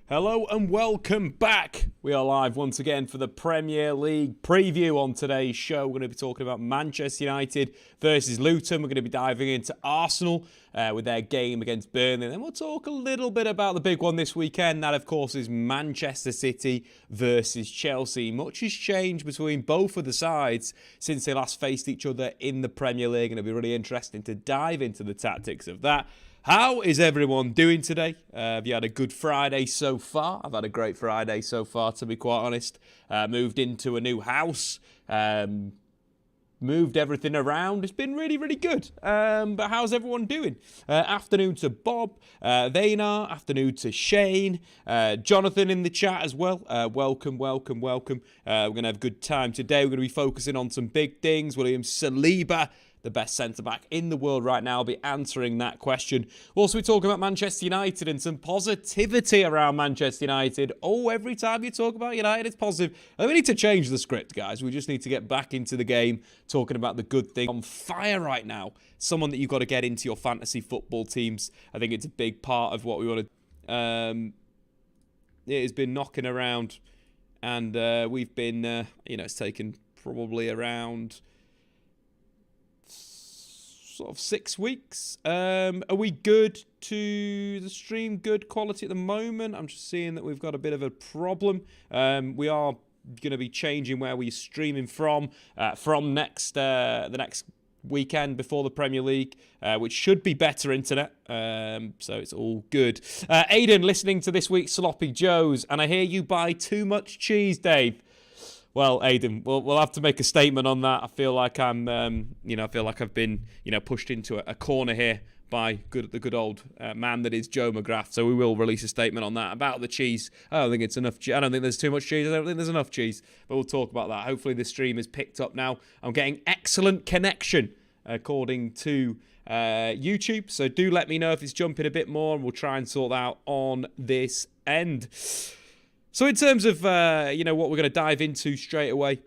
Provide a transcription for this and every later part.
Hello and welcome back. We are live once again for the Premier League preview. On today's show, we're going to be talking about Manchester United versus Luton. We're going to be diving into Arsenal with their game against Burnley. And then we'll talk a little bit about the big one this weekend. That, of course, is Manchester City versus Chelsea. Much has changed between both of the sides since they last faced each other in the Premier League. And it'll be really interesting to dive into the tactics of that. How is everyone doing today? Have you had a good Friday so far? I've had a great Friday so far, to be quite honest. Moved into a new house, moved everything around. It's been really, really good. But how's everyone doing? Afternoon to Bob, Vaynar, afternoon to Shane, Jonathan in the chat as well. Welcome. We're going to have a good time today. We're going to be focusing on some big things. William Saliba, the best centre-back in the world right now. I'll be answering that question. We'll also be talking about Manchester United and some positivity around Manchester United. Oh, every time you talk about United, it's positive. And we need to change the script, guys. We just need to get back into the game, talking about the good thing. On fire right now. Someone that you've got to get into your fantasy football teams. I think it's a big part of what we want to... it has been knocking around. And we've been, it's taken probably around... sort of 6 weeks. Are we good to the stream? Good quality at the moment. I'm just seeing that we've got a bit of a problem. We are going to be changing where we're streaming from the next weekend before the Premier League, which should be better internet. So it's all good. Aidan, listening to this week's Sloppy Joes, and I hear you buy too much cheese, Dave. Well, Aidan, we'll have to make a statement on that. I feel like I've been, pushed into a corner here by the good old man that is Joe McGrath. So we will release a statement on that about the cheese. I don't think it's enough. I don't think there's too much cheese. I don't think there's enough cheese. But we'll talk about that. Hopefully this stream is picked up now. I'm getting excellent connection according to YouTube. So do let me know if it's jumping a bit more, and we'll try and sort that out on this end. So in terms of, what we're going to dive into straight away,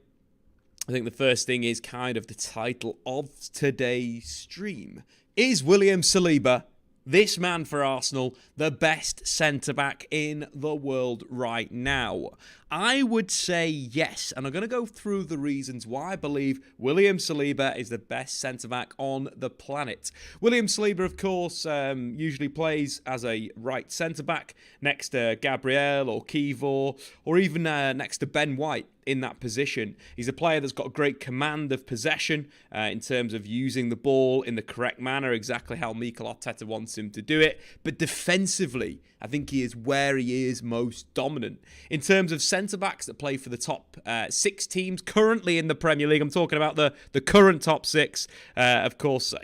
I think the first thing is kind of the title of today's stream. Is William Saliba, this man for Arsenal, the best centre-back in the world right now? I would say yes, and I'm going to go through the reasons why I believe William Saliba is the best centre-back on the planet. William Saliba, of course, usually plays as a right centre-back next to Gabriel or Kivor, or even next to Ben White in that position. He's a player that's got great command of possession in terms of using the ball in the correct manner, exactly how Mikel Arteta wants him to do it. But defensively, I think he is where he is most dominant. In terms of centre-backs that play for the top 6 teams currently in the Premier League, I'm talking about the current top 6. Of course,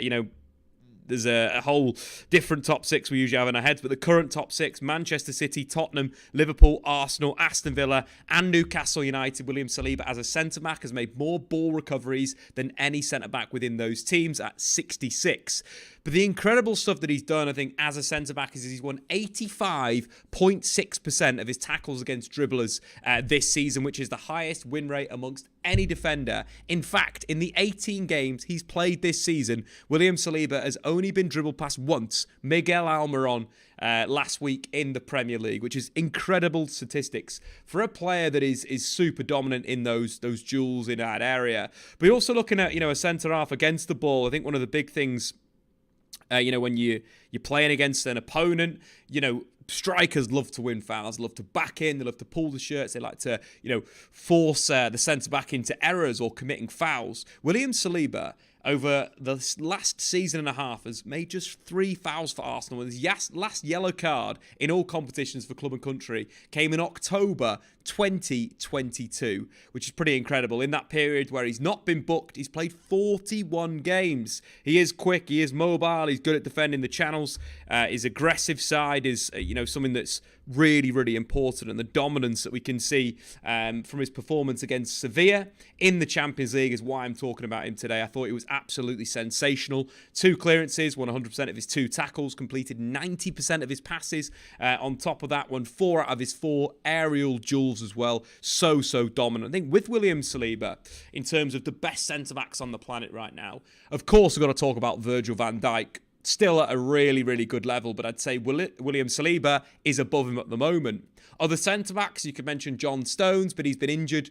there's a whole different top 6 we usually have in our heads, but the current top 6, Manchester City, Tottenham, Liverpool, Arsenal, Aston Villa, and Newcastle United. William Saliba as a centre-back has made more ball recoveries than any centre-back within those teams at 66. But the incredible stuff that he's done, I think, as a centre-back is he's won 85.6% of his tackles against dribblers this season, which is the highest win rate amongst any defender. In fact, in the 18 games he's played this season, William Saliba has only been dribbled past once, Miguel Almiron, last week in the Premier League, which is incredible statistics for a player that is super dominant in those duels in that area. But you're also looking at, a centre-half against the ball. I think one of the big things, when you're playing against an opponent, strikers love to win fouls, love to back in, they love to pull the shirts, they like to, force the centre-back into errors or committing fouls. William Saliba, over the last season and a half, has made just 3 fouls for Arsenal. His last yellow card in all competitions for club and country came in October 2022, which is pretty incredible. In that period where he's not been booked, he's played 41 games. He is quick, he is mobile, he's good at defending the channels. His aggressive side is, something that's really, really important, and the dominance that we can see from his performance against Sevilla in the Champions League is why I'm talking about him today. I thought he was absolutely sensational. 2 clearances, won 100% of his 2 tackles, completed 90% of his passes. On top of that, won 4 out of his 4 aerial duels as well. So dominant. I think with William Saliba, in terms of the best centre-backs on the planet right now, of course we've got to talk about Virgil van Dijk, still at a really, really good level, but I'd say William Saliba is above him at the moment. Other centre-backs, you could mention John Stones, but he's been injured.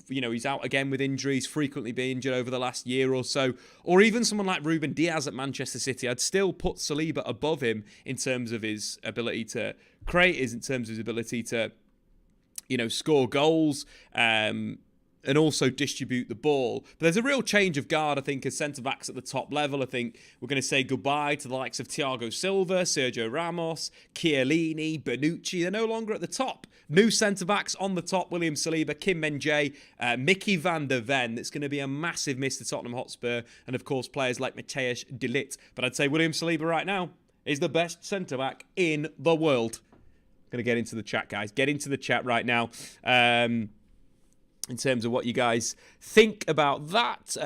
He's out again with injuries, frequently been injured over the last year or so. Or even someone like Ruben Diaz at Manchester City. I'd still put Saliba above him in terms of his ability to create, in terms of his ability to, score goals, and also distribute the ball. But there's a real change of guard, I think, as centre-backs at the top level. I think we're going to say goodbye to the likes of Thiago Silva, Sergio Ramos, Chiellini, Bonucci. They're no longer at the top. New centre-backs on the top, William Saliba, Kim Min-jae, Mickey van der Ven. It's going to be a massive miss to Tottenham Hotspur, and of course players like Matthijs de Ligt. But I'd say William Saliba right now is the best centre-back in the world. I'm going to get into the chat, guys. Get into the chat right now. In terms of what you guys think about that.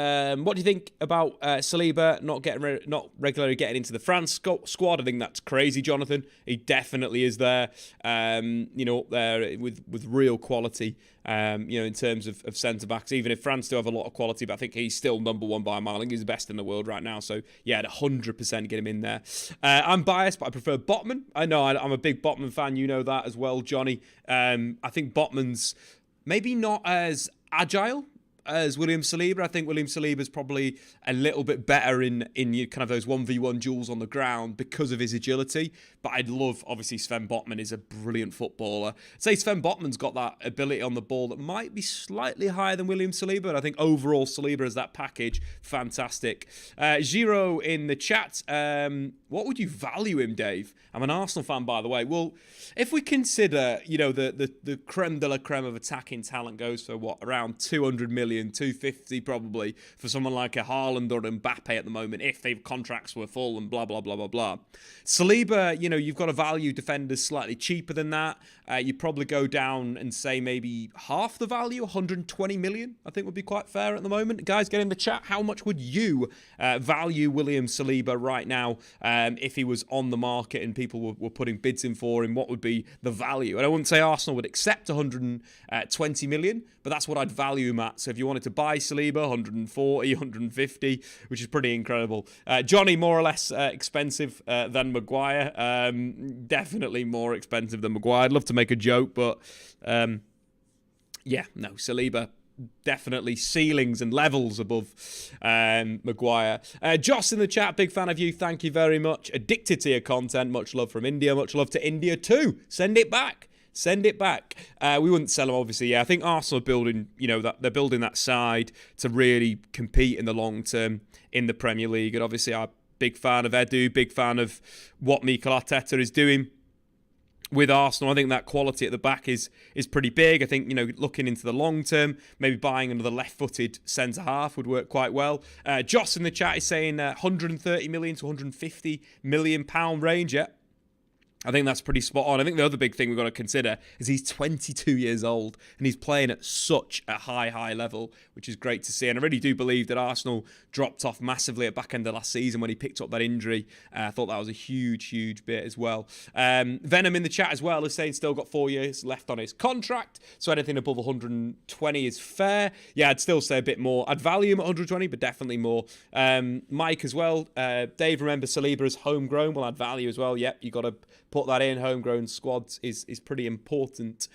What do you think about Saliba not regularly getting into the France squad? I think that's crazy, Jonathan. He definitely is there, up there with real quality, in terms of centre-backs. Even if France do have a lot of quality, but I think he's still number 1 by a mile. I think he's the best in the world right now. So, yeah, I'd 100% get him in there. I'm biased, but I prefer Botman. I know I'm a big Botman fan. You know that as well, Johnny. I think Botman's maybe not as agile as William Saliba. I think William Saliba is probably a little bit better in kind of those 1v1 duels on the ground because of his agility. But I'd love, obviously, Sven Botman is a brilliant footballer. I'd say Sven Botman's got that ability on the ball that might be slightly higher than William Saliba. But I think overall, Saliba as that package, fantastic. Giro in the chat, what would you value him, Dave? I'm an Arsenal fan, by the way. Well, if we consider, the creme de la creme of attacking talent goes for around 200 million, 250 probably, for someone like a Haaland or Mbappe at the moment, if their contracts were full and blah, blah, blah, blah, blah. Saliba, you've got to value defenders slightly cheaper than that. You'd probably go down and say maybe half the value, 120 million, I think would be quite fair at the moment. Guys, get in the chat. How much would you value William Saliba right now if he was on the market and people were putting bids in for him? What would be the value? And I wouldn't say Arsenal would accept 120 million, but that's what I'd value him at. So if you wanted to buy Saliba, 140, 150, which is pretty incredible. Johnny, more or less expensive than Maguire. Definitely more expensive than Maguire. I'd love to make a joke, but Saliba definitely ceilings and levels above Maguire. Joss in the chat, big fan of you. Thank you very much. Addicted to your content. Much love from India. Much love to India too. Send it back. Send it back. We wouldn't sell him, obviously. Yeah, I think Arsenal are building, that they're building that side to really compete in the long term in the Premier League. And obviously, I'm a big fan of Edu, big fan of what Mikel Arteta is doing with Arsenal. I think that quality at the back is pretty big. I think, looking into the long term, maybe buying another left-footed centre-half would work quite well. Joss in the chat is saying 130 million to 150 million pound range. Yeah. I think that's pretty spot on. I think the other big thing we've got to consider is he's 22 years old and he's playing at such a high level, which is great to see. And I really do believe that Arsenal dropped off massively at back end of last season when he picked up that injury. I thought that was a huge bit as well. Venom in the chat as well is saying still got 4 years left on his contract, so anything above 120 is fair. Yeah, I'd still say a bit more. I'd value him at 120, but definitely more. Mike as well. Dave, remember Saliba is homegrown. Well, I'd value as well. Yep, you got to put that in. Homegrown squads is pretty important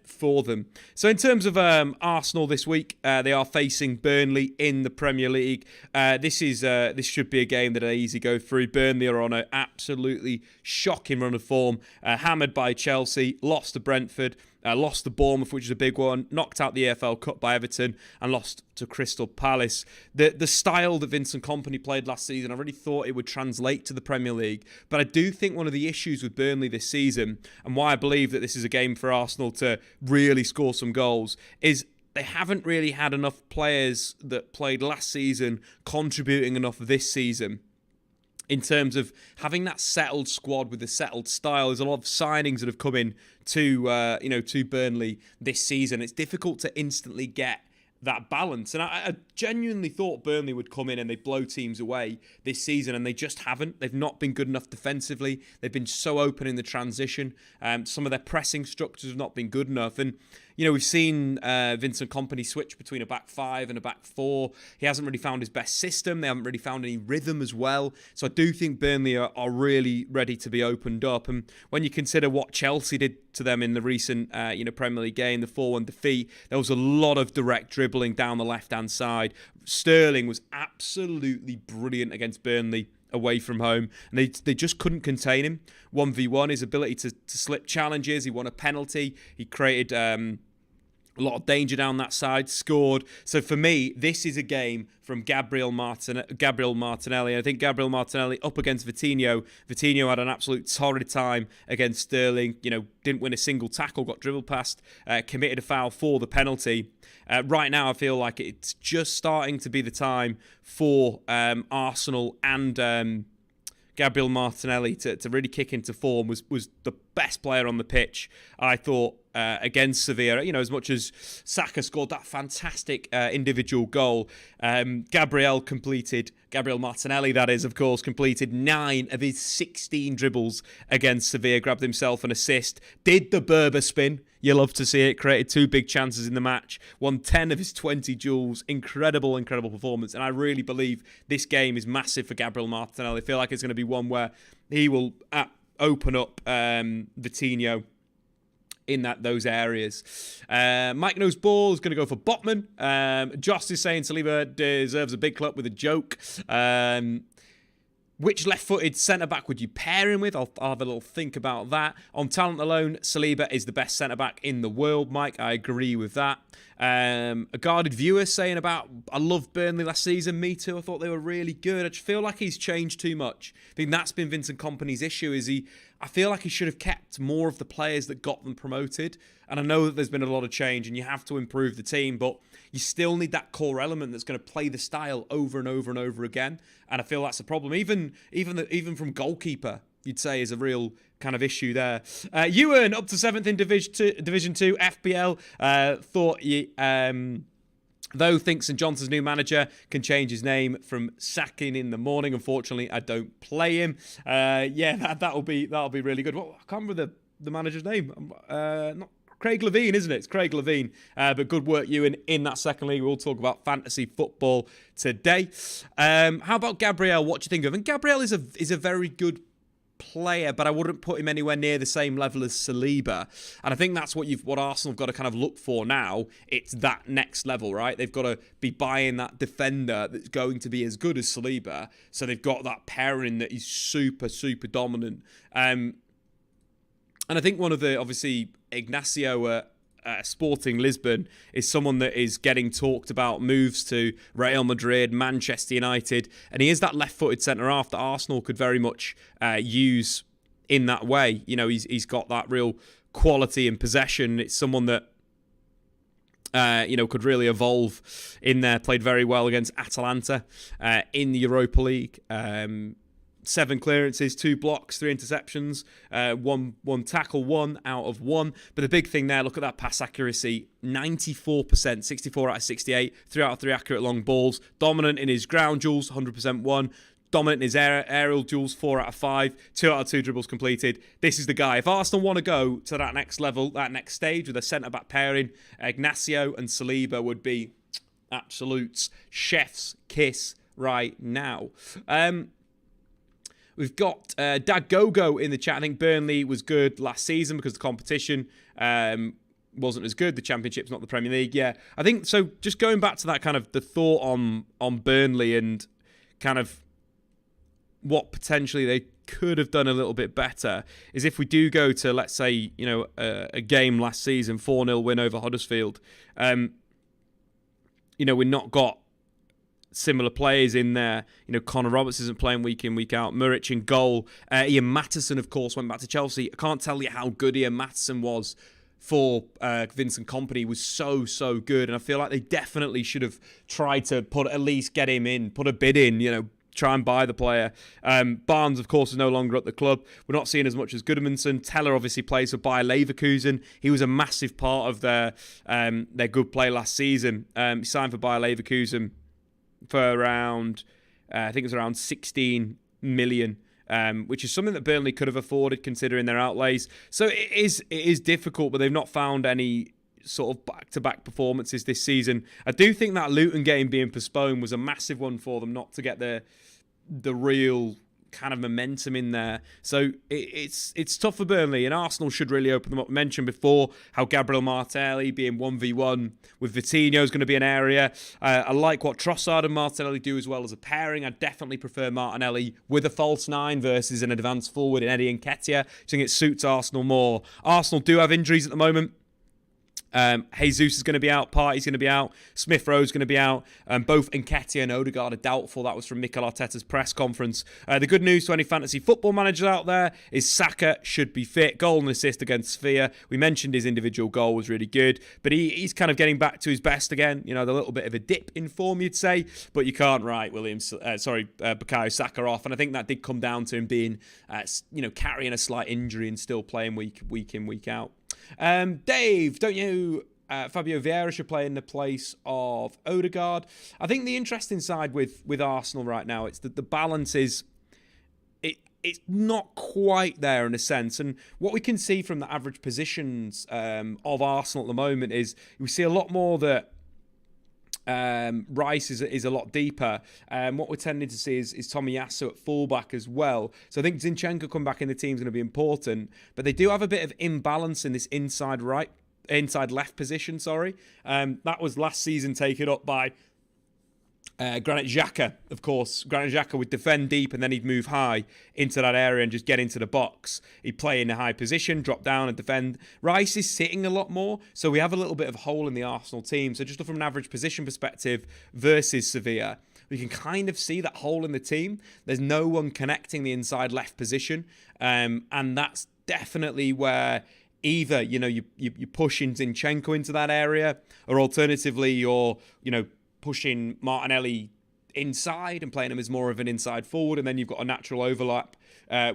for them. So in terms of Arsenal this week, they are facing Burnley in the Premier League. This should be a game that they easily go through. Burnley are on an absolutely shocking run of form, hammered by Chelsea, lost to Brentford. Lost to Bournemouth, which is a big one. Knocked out the EFL Cup by Everton and lost to Crystal Palace. The style that Vincent Kompany played last season, I really thought it would translate to the Premier League. But I do think one of the issues with Burnley this season, and why I believe that this is a game for Arsenal to really score some goals, is they haven't really had enough players that played last season contributing enough this season. In terms of having that settled squad with a settled style, there's a lot of signings that have come in to Burnley this season. It's difficult to instantly get that balance. And I genuinely thought Burnley would come in and they'd blow teams away this season, and they just haven't. They've not been good enough defensively. They've been so open in the transition. Some of their pressing structures have not been good enough. And, we've seen Vincent Kompany switch between a back five and a back four. He hasn't really found his best system. They haven't really found any rhythm as well. So I do think Burnley are really ready to be opened up. And when you consider what Chelsea did to them in the recent Premier League game, the 4-1 defeat, there was a lot of direct dribbling down the left-hand side. Sterling was absolutely brilliant against Burnley away from home, and they just couldn't contain him. 1v1, his ability to slip challenges. He won a penalty. He created a lot of danger down that side, scored. So for me, this is a game from Gabriel Martinelli. I think Gabriel Martinelli up against Vitinho. Vitinho had an absolute torrid time against Sterling. Didn't win a single tackle, got dribbled past, committed a foul for the penalty. Right now, I feel like it's just starting to be the time for Arsenal and Gabriel Martinelli to really kick into form. Was the best player on the pitch, I thought, against Sevilla. As much as Saka scored that fantastic individual goal, Gabriel Martinelli, that is, of course, completed 9 of his 16 dribbles against Sevilla, grabbed himself an assist, did the Berber spin. You love to see it. Created 2 big chances in the match. Won 10 of his 20 duels. Incredible performance. And I really believe this game is massive for Gabriel Martinelli. I feel like it's going to be one where he will open up Vitinho in those areas. Mike Knows Ball is going to go for Botman. Joss is saying Saliba deserves a big clap with a joke. Which left-footed centre-back would you pair him with? I'll have a little think about that. On talent alone, Saliba is the best centre-back in the world, Mike. I agree with that. A guarded viewer saying I loved Burnley last season. Me too. I thought they were really good. I just feel like he's changed too much. I think that's been Vincent Kompany's issue. I feel like he should have kept more of the players that got them promoted. And I know that there's been a lot of change and you have to improve the team, but you still need that core element that's going to play the style over and over and over again. And I feel that's a problem. Even from goalkeeper, you'd say, is a real kind of issue there. Ewan, up to 7th in Division 2 FPL. Though thinks St Johnson's new manager can change his name from sacking in the morning. Unfortunately, I don't play him. That'll be really good. Well, I can't remember the manager's name. Not Craig Levine, isn't it? It's Craig Levine. But good work, Ewan, in that second league. We'll talk about fantasy football today. How about Gabriel? What do you think of him? And Gabriel is a very good player, but I wouldn't put him anywhere near the same level as Saliba. And I think that's what Arsenal have got to kind of look for now. It's that next level, right? They've got to be buying that defender that's going to be as good as Saliba. So they've got that pairing that is super, super dominant. And I think one of the, obviously, Ignacio Sporting Lisbon is someone that is getting talked about moves to Real Madrid, Manchester United, and he is that left-footed centre-half that Arsenal could very much use in that way. He's got that real quality and possession. It's someone that could really evolve in there. Played very well against Atalanta in the Europa League. 7 clearances, 2 blocks, 3 interceptions, one tackle, 1 out of 1. But the big thing there, look at that pass accuracy, 94%, 64 out of 68, 3 out of 3 accurate long balls. Dominant in his ground duels, 100% won. Dominant in his aerial duels, 4 out of 5, 2 out of 2 dribbles completed. This is the guy. If Arsenal want to go to that next level, that next stage with a centre-back pairing, Ignacio and Saliba would be absolute chef's kiss right now. We've got Dag Gogo in the chat. I think Burnley was good last season because the competition wasn't as good. The Championship's not the Premier League. Yeah, I think so. Just going back to that kind of the thought on Burnley and kind of what potentially they could have done a little bit better is if we do go to, let's say, a game last season, 4-0 win over Huddersfield, we've not got similar players in there. Connor Roberts isn't playing week in, week out. Muric in goal. Ian Mattison, of course, went back to Chelsea. I can't tell you how good Ian Mattison was for Vincent Kompany. He was so good, and I feel like they definitely should have tried to at least get him in, put a bid in, try and buy the player. Barnes, of course, is no longer at the club. We're not seeing as much as Goodmanson. Teller obviously plays for Bayer Leverkusen. He was a massive part of their good play last season. He signed for Bayer Leverkusen for around, I think it was around 16 million, which is something that Burnley could have afforded considering their outlays. So it is difficult, but they've not found any sort of back-to-back performances this season. I do think that Luton game being postponed was a massive one for them not to get the real kind of momentum in there. So it's tough for Burnley, and Arsenal should really open them up. I mentioned before how Gabriel Martinelli being 1v1 with Vitinho is going to be an area. I like what Trossard and Martinelli do as well as a pairing. I definitely prefer Martinelli with a false nine versus an advanced forward in Eddie Nketiah. I think it suits Arsenal more. Arsenal do have injuries at the moment. Jesus is going to be out, Partey's going to be out, Smith Rowe's going to be out. Both Nketiah and Odegaard are doubtful. That was from Mikel Arteta's press conference. The good news to any fantasy football managers out there is Saka should be fit. Goal and assist against Sevilla. We mentioned his individual goal was really good, but he's kind of getting back to his best again. The little bit of a dip in form, you'd say, but you can't write Bukayo Saka off, and I think that did come down to him being, carrying a slight injury and still playing week in, week out. Dave, don't you Fabio Vieira should play in the place of Odegaard? I think the interesting side with Arsenal right now, it's that the balance is it's not quite there in a sense, and what we can see from the average positions of Arsenal at the moment is we see a lot more that Rice is a lot deeper. What we're tending to see is Tomiyasu at fullback as well. So I think Zinchenko coming back in the team is going to be important. But they do have a bit of imbalance in this inside left position. That was last season taken up by Granit Xhaka, of course. Granit Xhaka would defend deep and then he'd move high into that area and just get into the box. He'd play in a high position, drop down and defend. Rice is sitting a lot more, so we have a little bit of a hole in the Arsenal team. So just from an average position perspective versus Sevilla, we can kind of see that hole in the team. There's no one connecting the inside left position, and that's definitely where either you're pushing Zinchenko into that area, or alternatively you're pushing Martinelli inside and playing him as more of an inside forward, and then you've got a natural overlap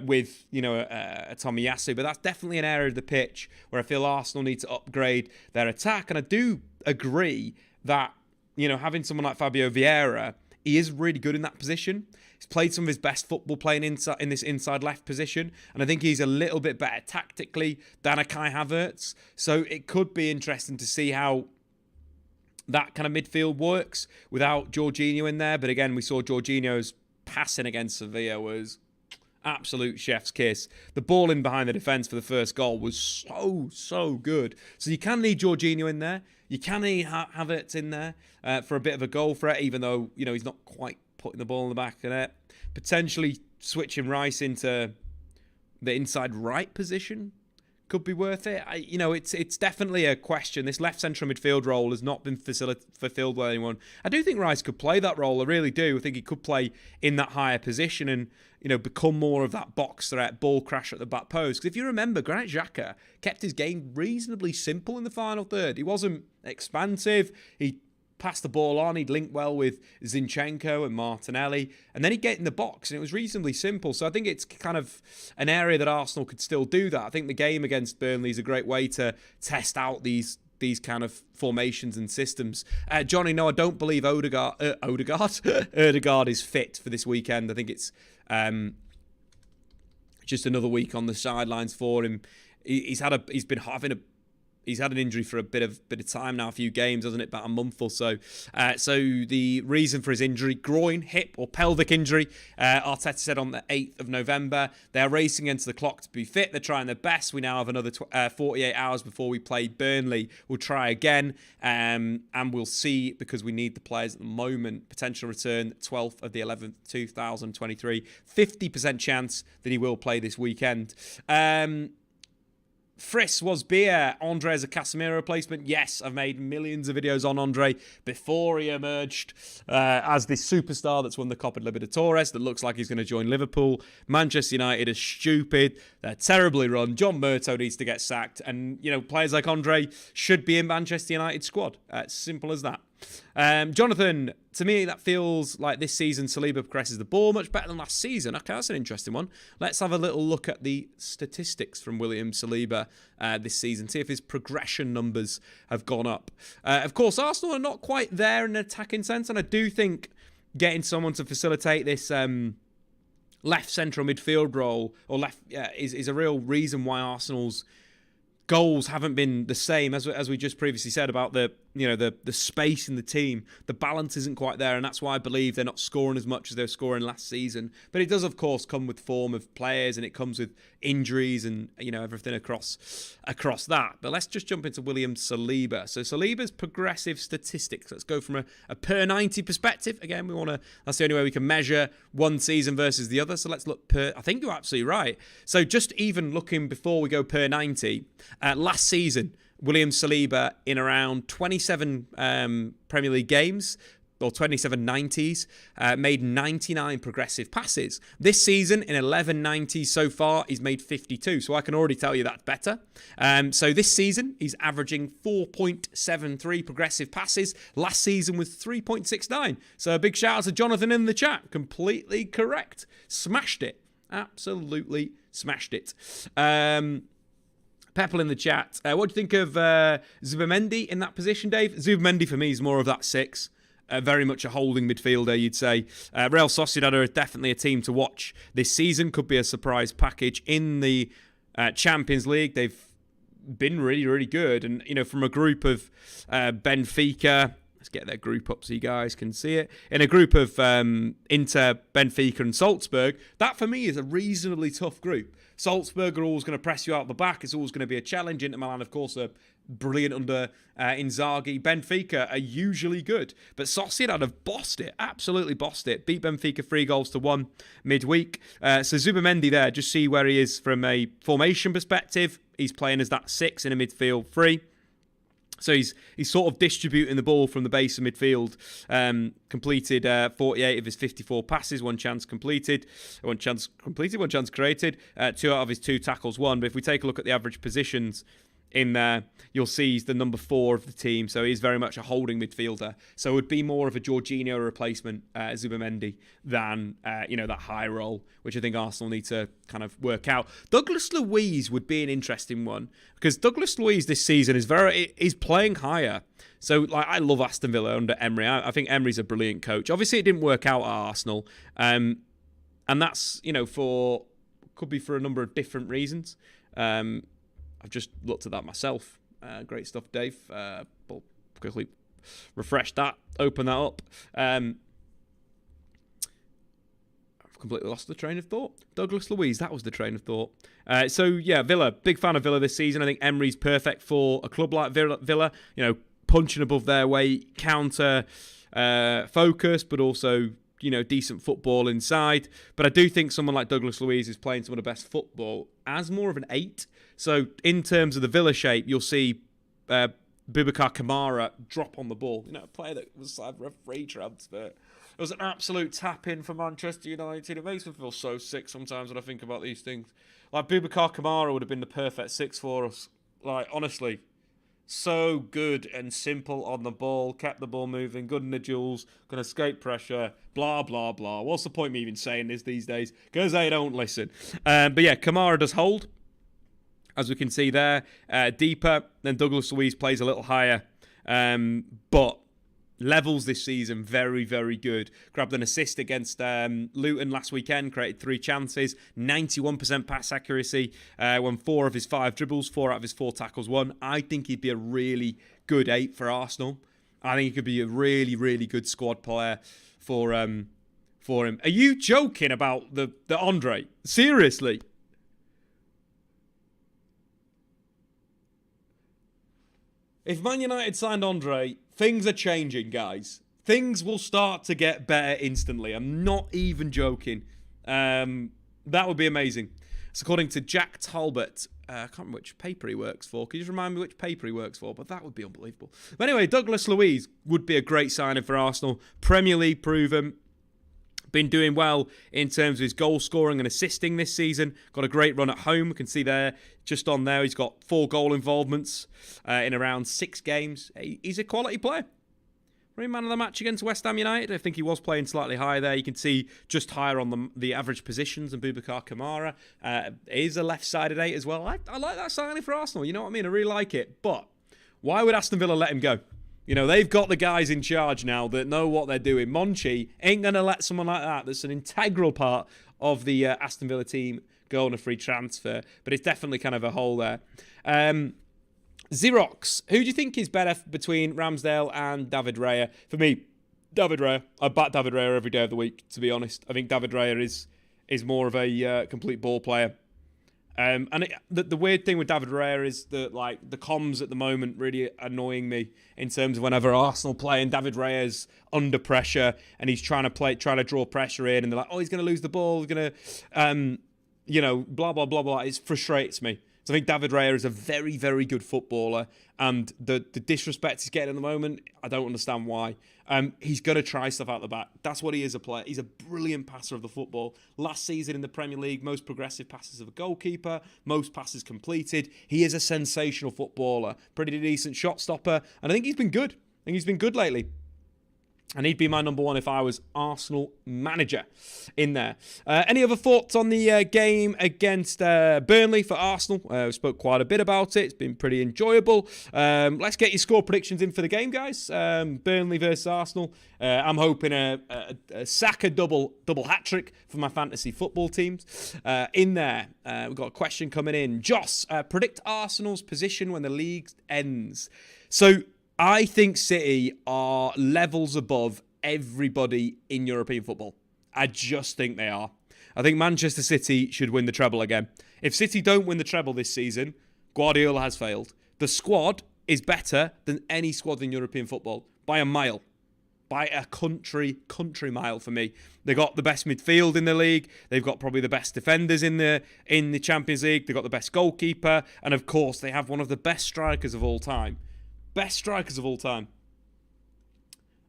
with a Tomiyasu. But that's definitely an area of the pitch where I feel Arsenal need to upgrade their attack. And I do agree that having someone like Fabio Vieira, he is really good in that position. He's played some of his best football playing in this inside left position, and I think he's a little bit better tactically than a Kai Havertz. So it could be interesting to see how that kind of midfield works without Jorginho in there. But again, we saw Jorginho's passing against Sevilla was absolute chef's kiss. The ball in behind the defence for the first goal was so good. So you can need Jorginho in there. You can need Havertz in there for a bit of a goal threat, even though he's not quite putting the ball in the back of the net. Potentially switching Rice into the inside right position could be worth it. It's definitely a question. This left central midfield role has not been fulfilled by anyone. I do think Rice could play that role. I really do. I think he could play in that higher position and become more of that box threat, ball crasher at the back post. Because if you remember, Granit Xhaka kept his game reasonably simple in the final third. He wasn't expansive. He passed the ball on, he'd link well with Zinchenko and Martinelli, and then he'd get in the box, and it was reasonably simple. So I think it's kind of an area that Arsenal could still do that. I think the game against Burnley is a great way to test out these kind of formations and systems. Johnny, no, I don't believe Odegaard is fit for this weekend. I think it's just another week on the sidelines for him. He's been having a he's had an injury for a bit of time now, a few games, hasn't it? About a month or so. So the reason for his injury, groin, hip or pelvic injury, Arteta said on the 8th of November. They're racing against the clock to be fit. They're trying their best. We now have another 48 hours before we play Burnley. We'll try again and we'll see, because we need the players at the moment. Potential return 12th of the 11th, 2023. 50% chance that he will play this weekend. Friss was beer. Andre as a Casemiro replacement. Yes, I've made millions of videos on Andre before he emerged as this superstar that's won the Copa Libertadores that looks like he's going to join Liverpool. Manchester United are stupid. They're terribly run. John Murtough needs to get sacked. And, players like Andre should be in Manchester United squad. Simple as that. Jonathan, to me, that feels like this season Saliba progresses the ball much better than last season. Okay, that's an interesting one. Let's have a little look at the statistics from William Saliba this season, see if his progression numbers have gone up. Of course, Arsenal are not quite there in an attacking sense, and I do think getting someone to facilitate this left central midfield role or left is a real reason why Arsenal's goals haven't been the same, as we just previously said about the space in the team. The balance isn't quite there, and that's why I believe they're not scoring as much as they were scoring last season. But it does, of course, come with form of players, and it comes with injuries and everything across that. But let's just jump into William Saliba. So Saliba's progressive statistics. Let's go from a per 90 perspective. Again, that's the only way we can measure one season versus the other. So let's look per. I think you're absolutely right. So just even looking before we go per 90, last season, William Saliba in around 27 Premier League games, or 27 90s, made 99 progressive passes. This season, in 11 90s so far, he's made 52. So I can already tell you that's better. So this season, he's averaging 4.73 progressive passes. Last season was 3.69. So a big shout out to Jonathan in the chat. Completely correct. Smashed it. Absolutely smashed it. Pepple in the chat. What do you think of Zubimendi in that position, Dave? Zubimendi for me is more of that 6. Very much a holding midfielder, you'd say. Real Sociedad are definitely a team to watch this season. Could be a surprise package in the Champions League. They've been really, really good. And, from a group of Benfica... Let's get their group up so you guys can see it. In a group of Inter, Benfica and Salzburg, that for me is a reasonably tough group. Salzburg are always going to press you out the back. It's always going to be a challenge. Inter Milan, of course, are brilliant under Inzaghi. Benfica are usually good. But Sociedad have bossed it. Absolutely bossed it. Beat Benfica 3-1 midweek. So Zubimendi there, just see where he is from a formation perspective. He's playing as that 6 in a midfield 3. So he's sort of distributing the ball from the base of midfield. Completed 48 of his 54 passes, one chance created. 2 out of his 2 tackles won. But if we take a look at the average positions in there, you'll see he's the number 4 of the team. So he's very much a holding midfielder. So it would be more of a Jorginho replacement, Zubimendi, than that high role, which I think Arsenal need to kind of work out. Douglas Luiz would be an interesting one, because Douglas Luiz this season is playing higher. So I love Aston Villa under Emery. I think Emery's a brilliant coach. Obviously, it didn't work out at Arsenal, and that's could be for a number of different reasons. I've just looked at that myself. Great stuff, Dave. We'll quickly refresh that, open that up. I've completely lost the train of thought. Douglas Luiz, that was the train of thought. Villa, big fan of Villa this season. I think Emery's perfect for a club like Villa. Punching above their weight, counter focus, but also decent football inside. But I do think someone like Douglas Luiz is playing some of the best football as more of an 8. So in terms of the Villa shape, you'll see Boubacar Kamara drop on the ball. A player that was a referee transfer. It was an absolute tap-in for Manchester United. It makes me feel so sick sometimes when I think about these things. Like, Boubacar Kamara would have been the perfect 6 for us. Like, honestly, so good and simple on the ball. Kept the ball moving, good in the duels, can escape pressure, blah, blah, blah. What's the point of me even saying this these days? Because they don't listen. Kamara does hold, as we can see there. Deeper, then Douglas Luiz plays a little higher. But Levels this season, very, very good. Grabbed an assist against Luton last weekend, created 3 chances, 91% pass accuracy, won 4 of his 5 dribbles, 4 out of his 4 tackles won. I think he'd be a really good 8 for Arsenal. I think he could be a really, really good squad player for him. Are you joking about the Andre? Seriously? If Man United signed Andre, things are changing, guys. Things will start to get better instantly. I'm not even joking. That would be amazing. It's according to Jack Talbot. I can't remember which paper he works for. Can you just remind me which paper he works for? But that would be unbelievable. But anyway, Douglas Luiz would be a great signing for Arsenal. Premier League proven. Been doing well in terms of his goal scoring and assisting this season. Got a great run at home. You can see there, just on there, he's got 4 goal involvements in around 6 games. He's a quality player. Man of the match against West Ham United. I think he was playing slightly higher there. You can see just higher on the average positions than Boubacar Kamara. Is a left-sided 8 as well. I like that signing for Arsenal. You know what I mean? I really like it. But why would Aston Villa let him go? You know, they've got the guys in charge now that know what they're doing. Monchi ain't going to let someone like that, that's an integral part of the Aston Villa team, go on a free transfer. But it's definitely kind of a hole there. Xerox, who do you think is better between Ramsdale and David Raya? For me, David Raya. I bat David Raya every day of the week, to be honest. I think David Raya is more of a complete ball player. The weird thing with David Raya is that, like, the comms at the moment really annoying me in terms of whenever Arsenal play and David Raya's under pressure and he's trying to draw pressure in, and they're like, oh, he's going to lose the ball, he's going to, blah, blah, blah, blah. It frustrates me. So I think David Raya is a very, very good footballer, and the disrespect he's getting at the moment, I don't understand why. He's going to try stuff out the back. That's what he is, a player. He's a brilliant passer of the football. Last season in the Premier League, most progressive passes of a goalkeeper, most passes completed. He is a sensational footballer, pretty decent shot stopper, and I think he's been good. I think he's been good lately. And he'd be my number 1 if I was Arsenal manager in there. Any other thoughts on the game against Burnley for Arsenal? We spoke quite a bit about it. It's been pretty enjoyable. Let's get your score predictions in for the game, guys. Burnley versus Arsenal. I'm hoping a Saka double hat-trick for my fantasy football teams. In there, we've got a question coming in. Joss, predict Arsenal's position when the league ends. So I think City are levels above everybody in European football. I just think they are. I think Manchester City should win the treble again. If City don't win the treble this season, Guardiola has failed. The squad is better than any squad in European football by a mile. By a country mile for me. They've got the best midfield in the league. They've got probably the best defenders in the Champions League. They've got the best goalkeeper. And of course, they have one of the best strikers of all time. Best strikers of all time.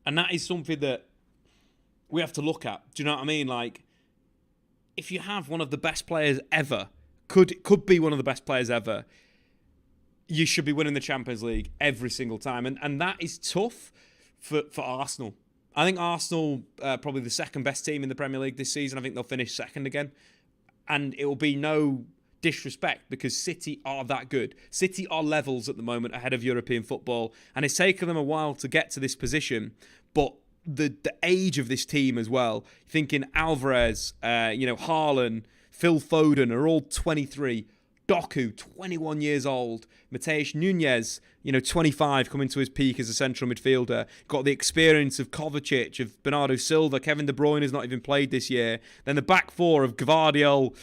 And that is something that we have to look at. Do you know what I mean? Like, if you have one of the best players ever, could be one of the best players ever, you should be winning the Champions League every single time. And that is tough for Arsenal. I think Arsenal probably the second best team in the Premier League this season. I think they'll finish second again. And it will be no disrespect, because City are that good. City are levels at the moment ahead of European football, and it's taken them a while to get to this position, but the age of this team as well, thinking Alvarez, Haaland, Phil Foden are all 23, Doku, 21 years old, Mateus Nunes, 25, coming to his peak as a central midfielder. Got the experience of Kovacic, of Bernardo Silva. Kevin De Bruyne has not even played this year. Then the back 4 of Gvardiol,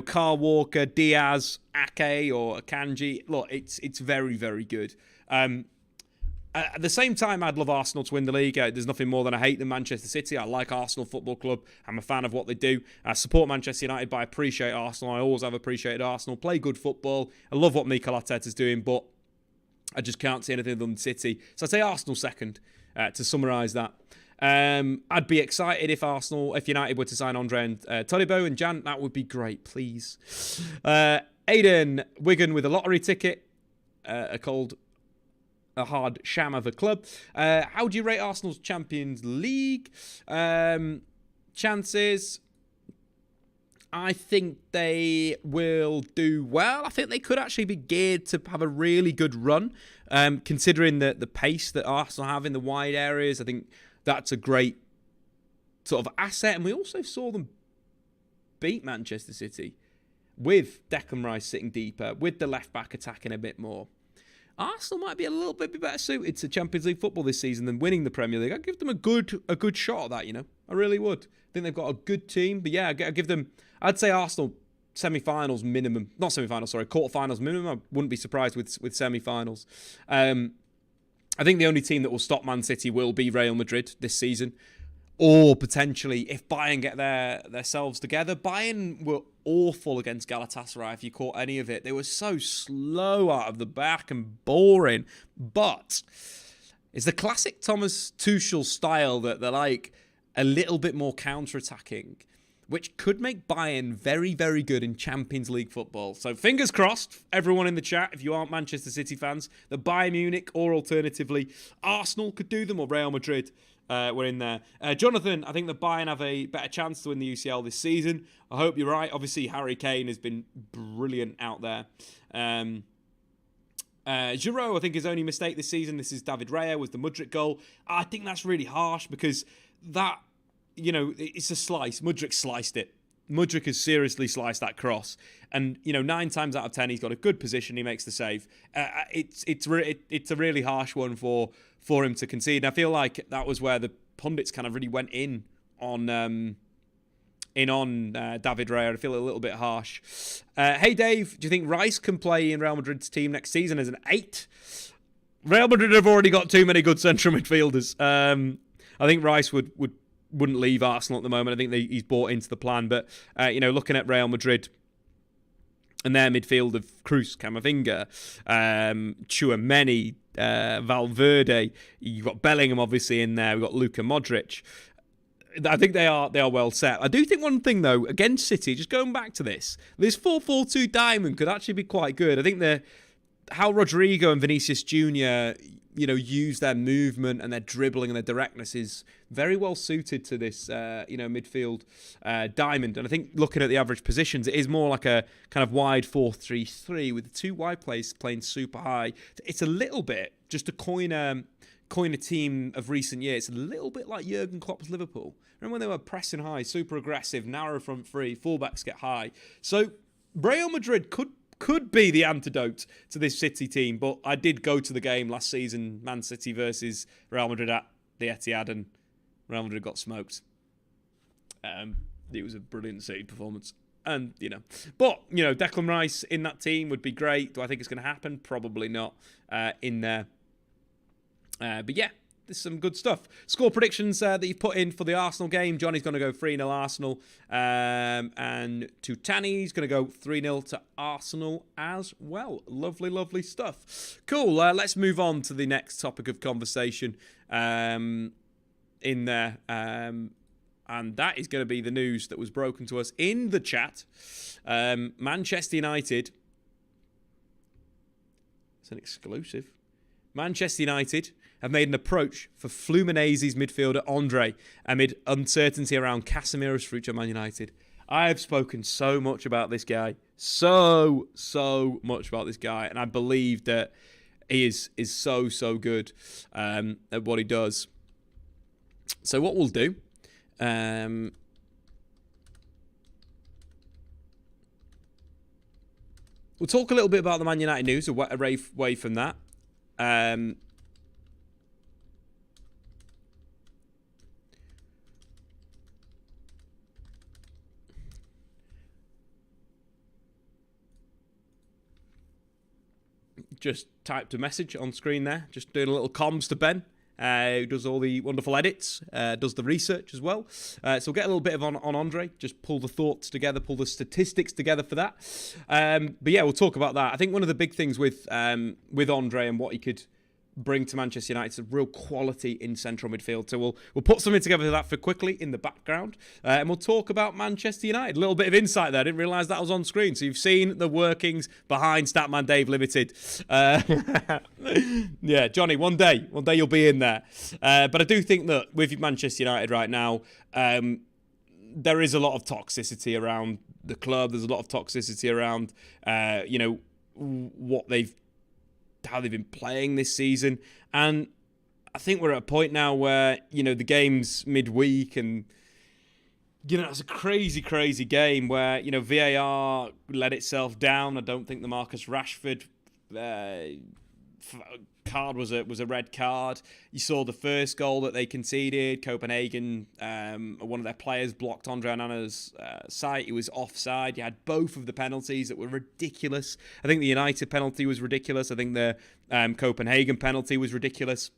Kyle Walker, Diaz, Ake or Akanji. Look, it's very, very good. At the same time, I'd love Arsenal to win the league. There's nothing more than I hate than Manchester City. I like Arsenal Football Club. I'm a fan of what they do. I support Manchester United, but I appreciate Arsenal. I always have appreciated Arsenal. Play good football. I love what Mikel Arteta's doing, but I just can't see anything other than City. So I'd say Arsenal second, to summarise that. I'd be excited if United were to sign Andre and Todibo and Jan. That would be great, please. Aidan, Wigan with a lottery ticket. Called a hard sham of a club. How do you rate Arsenal's Champions League chances? I think they will do well. I think they could actually be geared to have a really good run, considering the pace that Arsenal have in the wide areas. I think that's a great sort of asset. And we also saw them beat Manchester City with Declan Rice sitting deeper, with the left-back attacking a bit more. Arsenal might be a little bit better suited to Champions League football this season than winning the Premier League. I'd give them a good shot at that, you know. I really would. I think they've got a good team. But yeah, I'd give them... I'd say Arsenal semi-finals minimum. Not semi-finals, sorry. Quarter-finals minimum. I wouldn't be surprised with semi-finals. I think the only team that will stop Man City will be Real Madrid this season. Or potentially, if Bayern get themselves together. Bayern were awful against Galatasaray, if you caught any of it. They were so slow out of the back and boring. But it's the classic Thomas Tuchel style that they're like a little bit more counter-attacking, which could make Bayern very, very good in Champions League football. So fingers crossed, everyone in the chat, if you aren't Manchester City fans, that Bayern Munich or alternatively Arsenal could do them, or Real Madrid. We're in there. Jonathan, I think the Bayern have a better chance to win the UCL this season. I hope you're right. Obviously, Harry Kane has been brilliant out there. Giroud, I think his only mistake this season, this is David Raya, was the Mudryk goal. I think that's really harsh because that, you know, it's a slice. Mudryk sliced it. Mudryk has seriously sliced that cross. And, you know, 9 times out of 10, he's got a good position. He makes the save. It's a really harsh one for him to concede. And I feel like that was where the pundits kind of really went in on David Raya. I feel a little bit harsh. Hey, Dave, do you think Rice can play in Real Madrid's team next season as an 8? Real Madrid have already got too many good central midfielders. I think Rice wouldn't leave Arsenal at the moment. I think he's bought into the plan. But, you know, looking at Real Madrid and their midfield of Cruz, Camavinga, Tchouaméni, Valverde, you've got Bellingham obviously in there, we've got Luka Modric. I think they are well set. I do think one thing, though, against City, just going back to this 4-4-2 diamond could actually be quite good. I think how Rodrigo and Vinicius Jr., you know, use their movement and their dribbling and their directness is very well suited to this, you know, midfield diamond. And I think looking at the average positions, it is more like a kind of wide 4-3-3 with the 2 wide players playing super high. It's a little bit, just to coin a team of recent years, it's a little bit like Jurgen Klopp's Liverpool. Remember when they were pressing high, super aggressive, narrow front three, fullbacks get high. So Real Madrid could be the antidote to this City team, but I did go to the game last season, Man City versus Real Madrid at the Etihad, and Real Madrid got smoked. It was a brilliant City performance. And, you know, but, you know, Declan Rice in that team would be great. Do I think it's going to happen? Probably not in there. But yeah, there's some good stuff. Score predictions that you've put in for the Arsenal game. Johnny's going to go 3-0 Arsenal. And Tutani's going to go 3-0 to Arsenal as well. Lovely, lovely stuff. Cool. Let's move on to the next topic of conversation in there. And that is going to be the news that was broken to us in the chat. Manchester United. It's an exclusive. Manchester United have made an approach for Fluminese's midfielder Andre amid uncertainty around Casemiro's future at Man United. I have spoken so much about this guy. So much about this guy. And I believe that he is so good at what he does. So what we'll do... we'll talk a little bit about the Man United news away from that. Just typed a message on screen there, just doing a little comms to Ben, who does all the wonderful edits, does the research as well. So we'll get a little bit on Andre, just pull the thoughts together, pull the statistics together for that. But yeah, we'll talk about that. I think one of the big things with Andre and what he could bring to Manchester United is a real quality in central midfield. So we'll put something together for that for quickly in the background, and we'll talk about Manchester United. A little bit of insight there. I didn't realise that was on screen. So you've seen the workings behind Statman Dave Limited. Yeah, Johnny, one day you'll be in there. But I do think that with Manchester United right now, there is a lot of toxicity around the club. There's a lot of toxicity around, how they've been playing this season. And I think we're at a point now where, the game's midweek and, it's a crazy, crazy game where, VAR let itself down. I don't think the Marcus Rashford card was a red card. You saw the first goal that they conceded. Copenhagen, one of their players blocked Andre Onana's sight. It was offside. You had both of the penalties that were ridiculous. I think the United penalty was ridiculous. I think the Copenhagen penalty was ridiculous.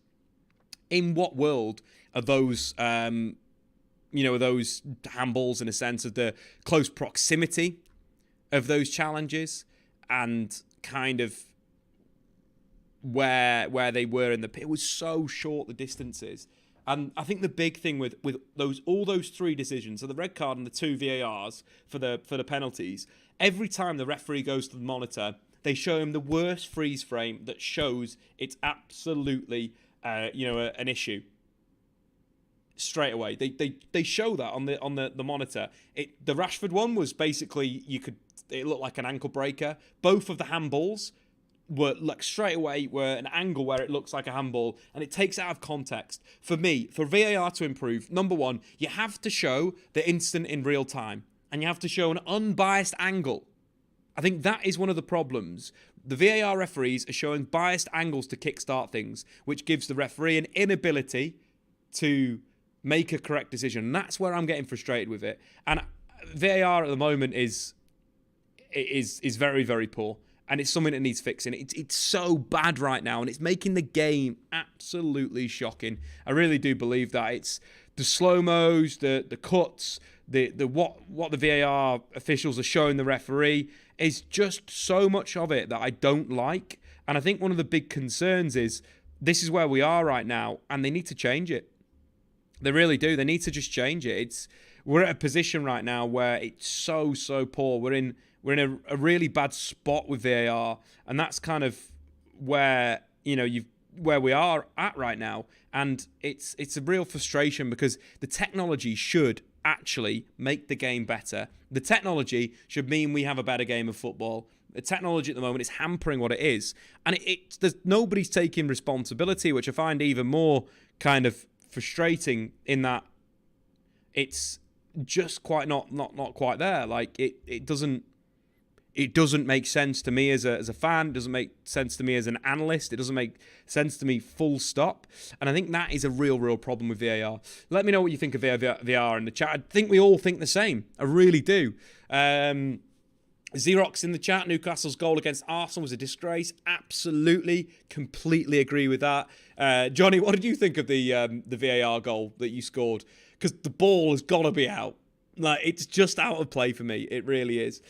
In what world are those, those handballs in a sense of the close proximity of those challenges and kind of where they were in the pit? It was so short, the distances. And I think the big thing with all those three decisions, so the red card and the two VARs for the penalties, every time the referee goes to the monitor, they show him the worst freeze frame that shows it's absolutely an issue. Straight away, they show that on the monitor. The Rashford one was basically it looked like an ankle breaker. Both of the handballs were straight away an angle where it looks like a handball, and it takes it out of context. For me, for VAR to improve, number one, you have to show the instant in real time, and you have to show an unbiased angle. I think that is one of the problems. The VAR referees are showing biased angles to kickstart things, which gives the referee an inability to make a correct decision. And that's where I'm getting frustrated with it. And VAR at the moment is very, very poor. And it's something that needs fixing. It's so bad right now, and it's making the game absolutely shocking. I really do believe that. It's the slow-mos, the cuts, what the VAR officials are showing the referee is just so much of it that I don't like. And I think one of the big concerns is this is where we are right now, and they need to change it. They really do. They need to just change it. We're at a position right now where it's so poor. We're in a really bad spot with VAR, and that's kind of where where we are at right now. And it's a real frustration because the technology should actually make the game better. The technology should mean we have a better game of football. The technology at the moment is hampering what it is, and there's nobody's taking responsibility, which I find even more kind of frustrating in that it's just quite not quite there. Like it doesn't make sense to me as a fan. It doesn't make sense to me as an analyst. It doesn't make sense to me full stop. And I think that is a real problem with VAR. Let me know what you think of VAR in the chat. I think we all think the same. I really do. Xerox in the chat, Newcastle's goal against Arsenal was a disgrace. Absolutely, completely agree with that. Johnny, what did you think of the VAR goal that you scored? Because the ball has got to be out. Like, it's just out of play for me. It really is.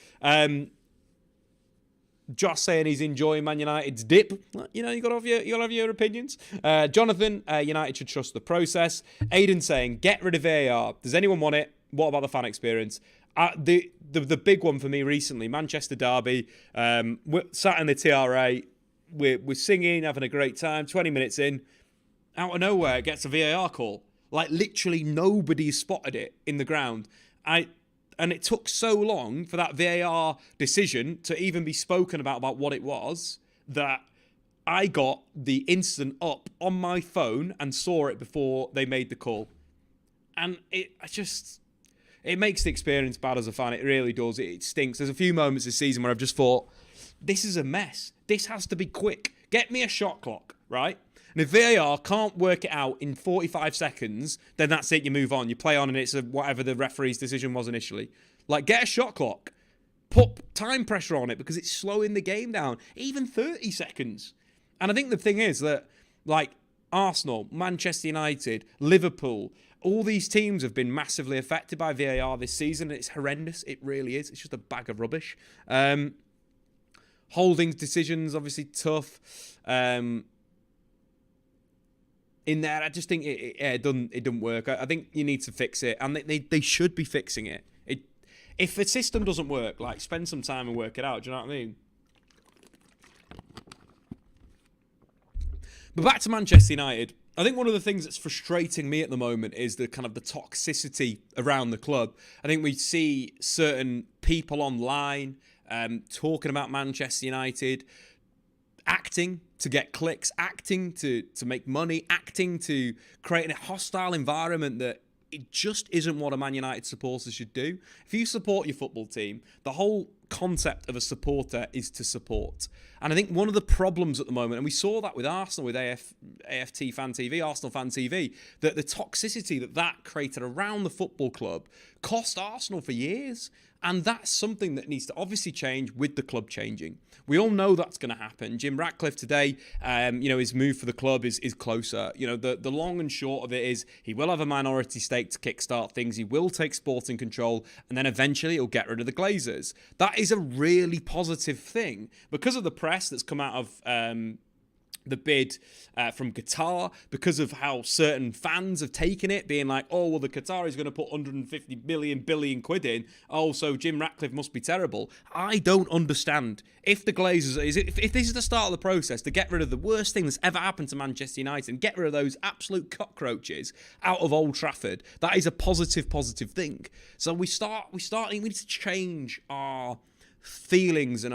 Josh saying he's enjoying Man United's dip. You got to have your opinions. Jonathan, United should trust the process. Aidan saying, get rid of VAR. Does anyone want it? What about the fan experience? The big one for me recently, Manchester Derby. We're sat in the TRA. We're singing, having a great time. 20 minutes in, out of nowhere, it gets a VAR call. Like, literally nobody spotted it in the ground. And it took so long for that VAR decision to even be spoken about what it was, that I got the instant up on my phone and saw it before they made the call. And it makes the experience bad as a fan. It really does. It stinks. There's a few moments this season where I've just thought, this is a mess. This has to be quick. Get me a shot clock, right? And if VAR can't work it out in 45 seconds, then that's it. You move on. You play on, and it's whatever the referee's decision was initially. Like, get a shot clock. Put time pressure on it because it's slowing the game down. Even 30 seconds. And I think the thing is that, like, Arsenal, Manchester United, Liverpool, all these teams have been massively affected by VAR this season. It's horrendous. It really is. It's just a bag of rubbish. Holdings decisions, obviously tough. In there, I just think it doesn't work. I think you need to fix it, and they should be fixing it. If a system doesn't work, like, spend some time and work it out. Do you know what I mean? But back to Manchester United. I think one of the things that's frustrating me at the moment is the kind of the toxicity around the club. I think we see certain people online talking about Manchester United, acting to get clicks, acting to make money, acting to create a hostile environment that it just isn't what a Man United supporter should do. If you support your football team, the whole concept of a supporter is to support. And I think one of the problems at the moment, and we saw that with Arsenal, with AFT Fan TV, Arsenal Fan TV, that the toxicity that created around the football club cost Arsenal for years. And that's something that needs to obviously change with the club changing. We all know that's going to happen. Jim Ratcliffe today, his move for the club is closer. The long and short of it is he will have a minority stake to kickstart things. He will take sporting control, and then eventually he'll get rid of the Glazers. That is a really positive thing because of the press that's come out of the bid from Qatar, because of how certain fans have taken it, being like, oh, well, the Qataris going to put 150 billion quid in. Oh, so Jim Ratcliffe must be terrible. I don't understand. If the Glazers, if this is the start of the process to get rid of the worst thing that's ever happened to Manchester United and get rid of those absolute cockroaches out of Old Trafford, that is a positive thing. So we need to change our feelings and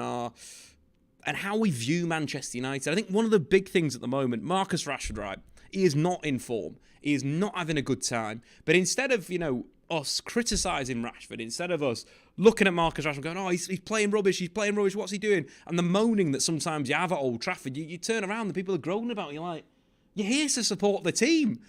how we view Manchester United. I think one of the big things at the moment, Marcus Rashford, right, he is not in form. He is not having a good time. But instead of, us criticising Rashford, instead of us looking at Marcus Rashford going, oh, he's playing rubbish, what's he doing? And the moaning that sometimes you have at Old Trafford, you turn around, the people are groaning about it, you're like, you're here to support the team.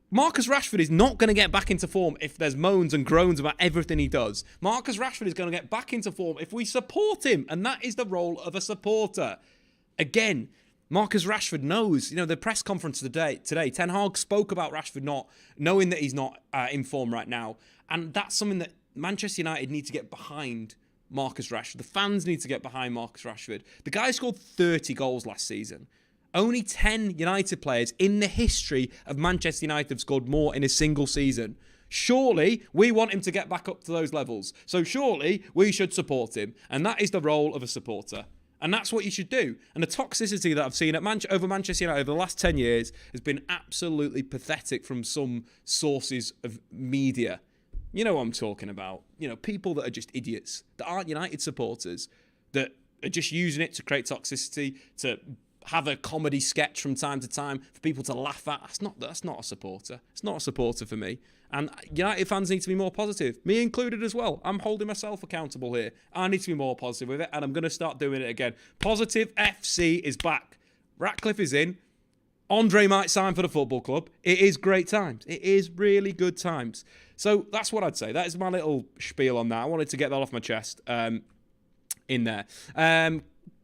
Marcus Rashford is not going to get back into form if there's moans and groans about everything he does. Marcus Rashford is going to get back into form if we support him, and that is the role of a supporter. Again, Marcus Rashford knows, the press conference today, Ten Hag spoke about Rashford not knowing that he's not in form right now, and that's something that Manchester United need to get behind Marcus Rashford. The fans need to get behind Marcus Rashford. The guy scored 30 goals last season. Only 10 United players in the history of Manchester United have scored more in a single season. Surely we want him to get back up to those levels. So surely we should support him. And that is the role of a supporter. And that's what you should do. And the toxicity that I've seen over Manchester United over the last 10 years has been absolutely pathetic from some sources of media. You know what I'm talking about. People that are just idiots, that aren't United supporters, that are just using it to create toxicity, to have a comedy sketch from time to time for people to laugh at. That's not a supporter. It's not a supporter for me. And United fans need to be more positive. Me included as well. I'm holding myself accountable here. I need to be more positive with it, and I'm going to start doing it again. Positive FC is back. Ratcliffe is in. Andre might sign for the football club. It is great times. It is really good times. So that's what I'd say. That is my little spiel on that. I wanted to get that off my chest in there.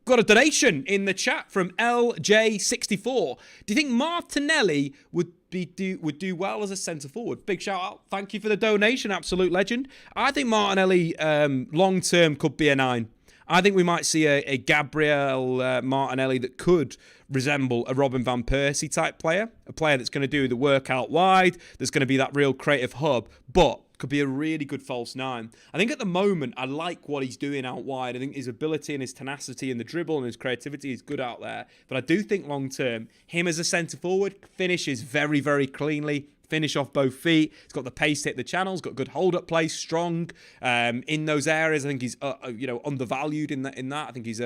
Got a donation in the chat from LJ64. Do you think Martinelli would do well as a centre forward? Big shout out. Thank you for the donation, absolute legend. I think Martinelli long term could be a 9. I think we might see a Gabriel Martinelli that could resemble a Robin van Persie type player, a player that's going to do the work out wide, there's going to be that real creative hub, but could be a really good false 9. I think at the moment, I like what he's doing out wide. I think his ability and his tenacity and the dribble and his creativity is good out there. But I do think long term, him as a centre forward finishes very, very cleanly. Finish off both feet. He's got the pace to hit the channels. Got good hold-up play, strong in those areas. I think he's undervalued in that. I think he's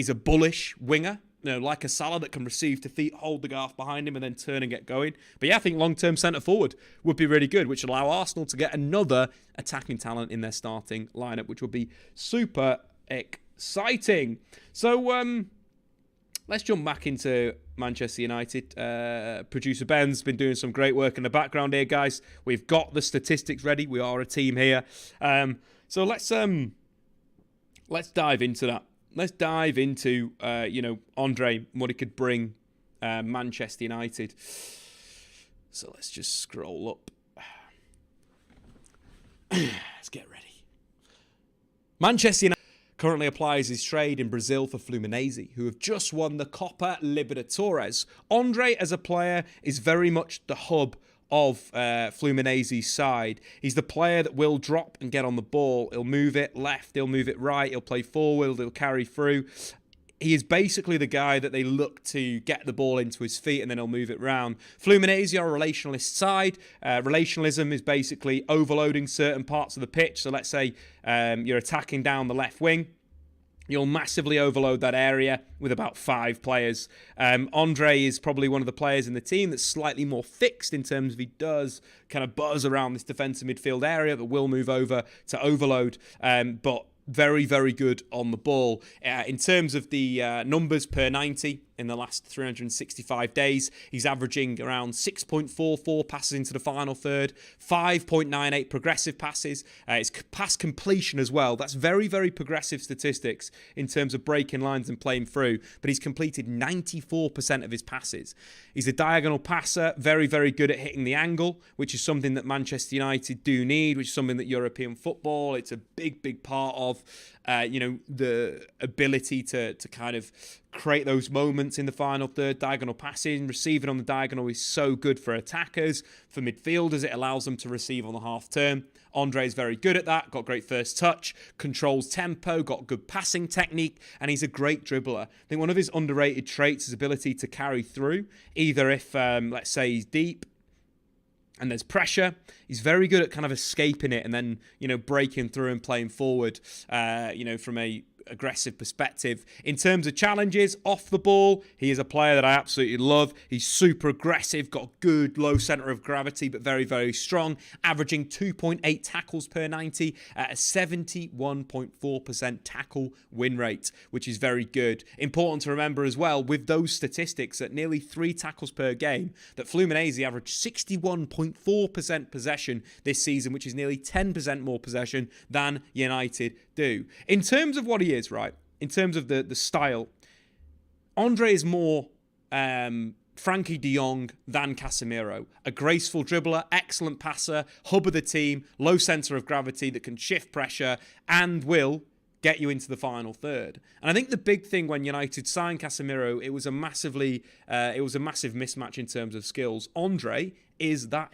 a bullish winger. Like a Salah that can receive to feet, hold the guard behind him, and then turn and get going. But yeah, I think long-term centre-forward would be really good, which would allow Arsenal to get another attacking talent in their starting lineup, which would be super exciting. So let's jump back into Manchester United. Producer Ben's been doing some great work in the background here, guys. We've got the statistics ready. We are a team here. So let's dive into that. Let's dive into, Andre and what he could bring Manchester United. So let's just scroll up. Let's get ready. Manchester United currently applies his trade in Brazil for Fluminense, who have just won the Copa Libertadores. Andre, as a player, is very much the hub of Fluminense's side. He's the player that will drop and get on the ball. He'll move it left, he'll move it right, he'll play forward, he'll carry through. he is basically the guy that they look to get the ball into his feet and then he'll move it round. Fluminense are a relationalist side. Relationalism is basically overloading certain parts of the pitch. So let's say you're attacking down the left wing. You'll massively overload that area with about 5 players. Andre is probably one of the players in the team that's slightly more fixed in terms of he does kind of buzz around this defensive midfield area, but will move over to overload. But very, very good on the ball. In terms of the numbers per 90 in the last 365 days, he's averaging around 6.44 passes into the final third, 5.98 progressive passes. It's pass completion as well. That's very, very progressive statistics in terms of breaking lines and playing through, but he's completed 94% of his passes. He's a diagonal passer, very, very good at hitting the angle, which is something that Manchester United do need, which is something that European football, it's a big, big part of, the ability to kind of create those moments in the final third. Diagonal passing, receiving on the diagonal is so good for attackers. For midfielders, it allows them to receive on the half turn. Andre is very good at that, got great first touch, controls tempo, got good passing technique, and he's a great dribbler. I think one of his underrated traits is his ability to carry through, either if, let's say, he's deep and there's pressure. He's very good at kind of escaping it and then, breaking through and playing forward, from a aggressive perspective. In terms of challenges off the ball, he is a player that I absolutely love. He's super aggressive, got good low centre of gravity, but very, very strong, averaging 2.8 tackles per 90 at a 71.4% tackle win rate, which is very good. Important to remember as well, with those statistics at nearly 3 tackles per game, that Fluminense averaged 61.4% possession this season, which is nearly 10% more possession than United do. In terms of what he is, right, in terms of the style, Andre is more Frankie de Jong than Casemiro. A graceful dribbler, excellent passer, hub of the team, low centre of gravity that can shift pressure and will get you into the final third. And I think the big thing when United signed Casemiro, it was a massive mismatch in terms of skills. Andre is the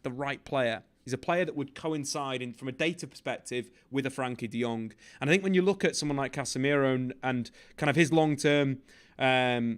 right player. He's a player that would coincide from a data perspective with a Frankie de Jong. And I think when you look at someone like Casemiro and kind of his long-term, part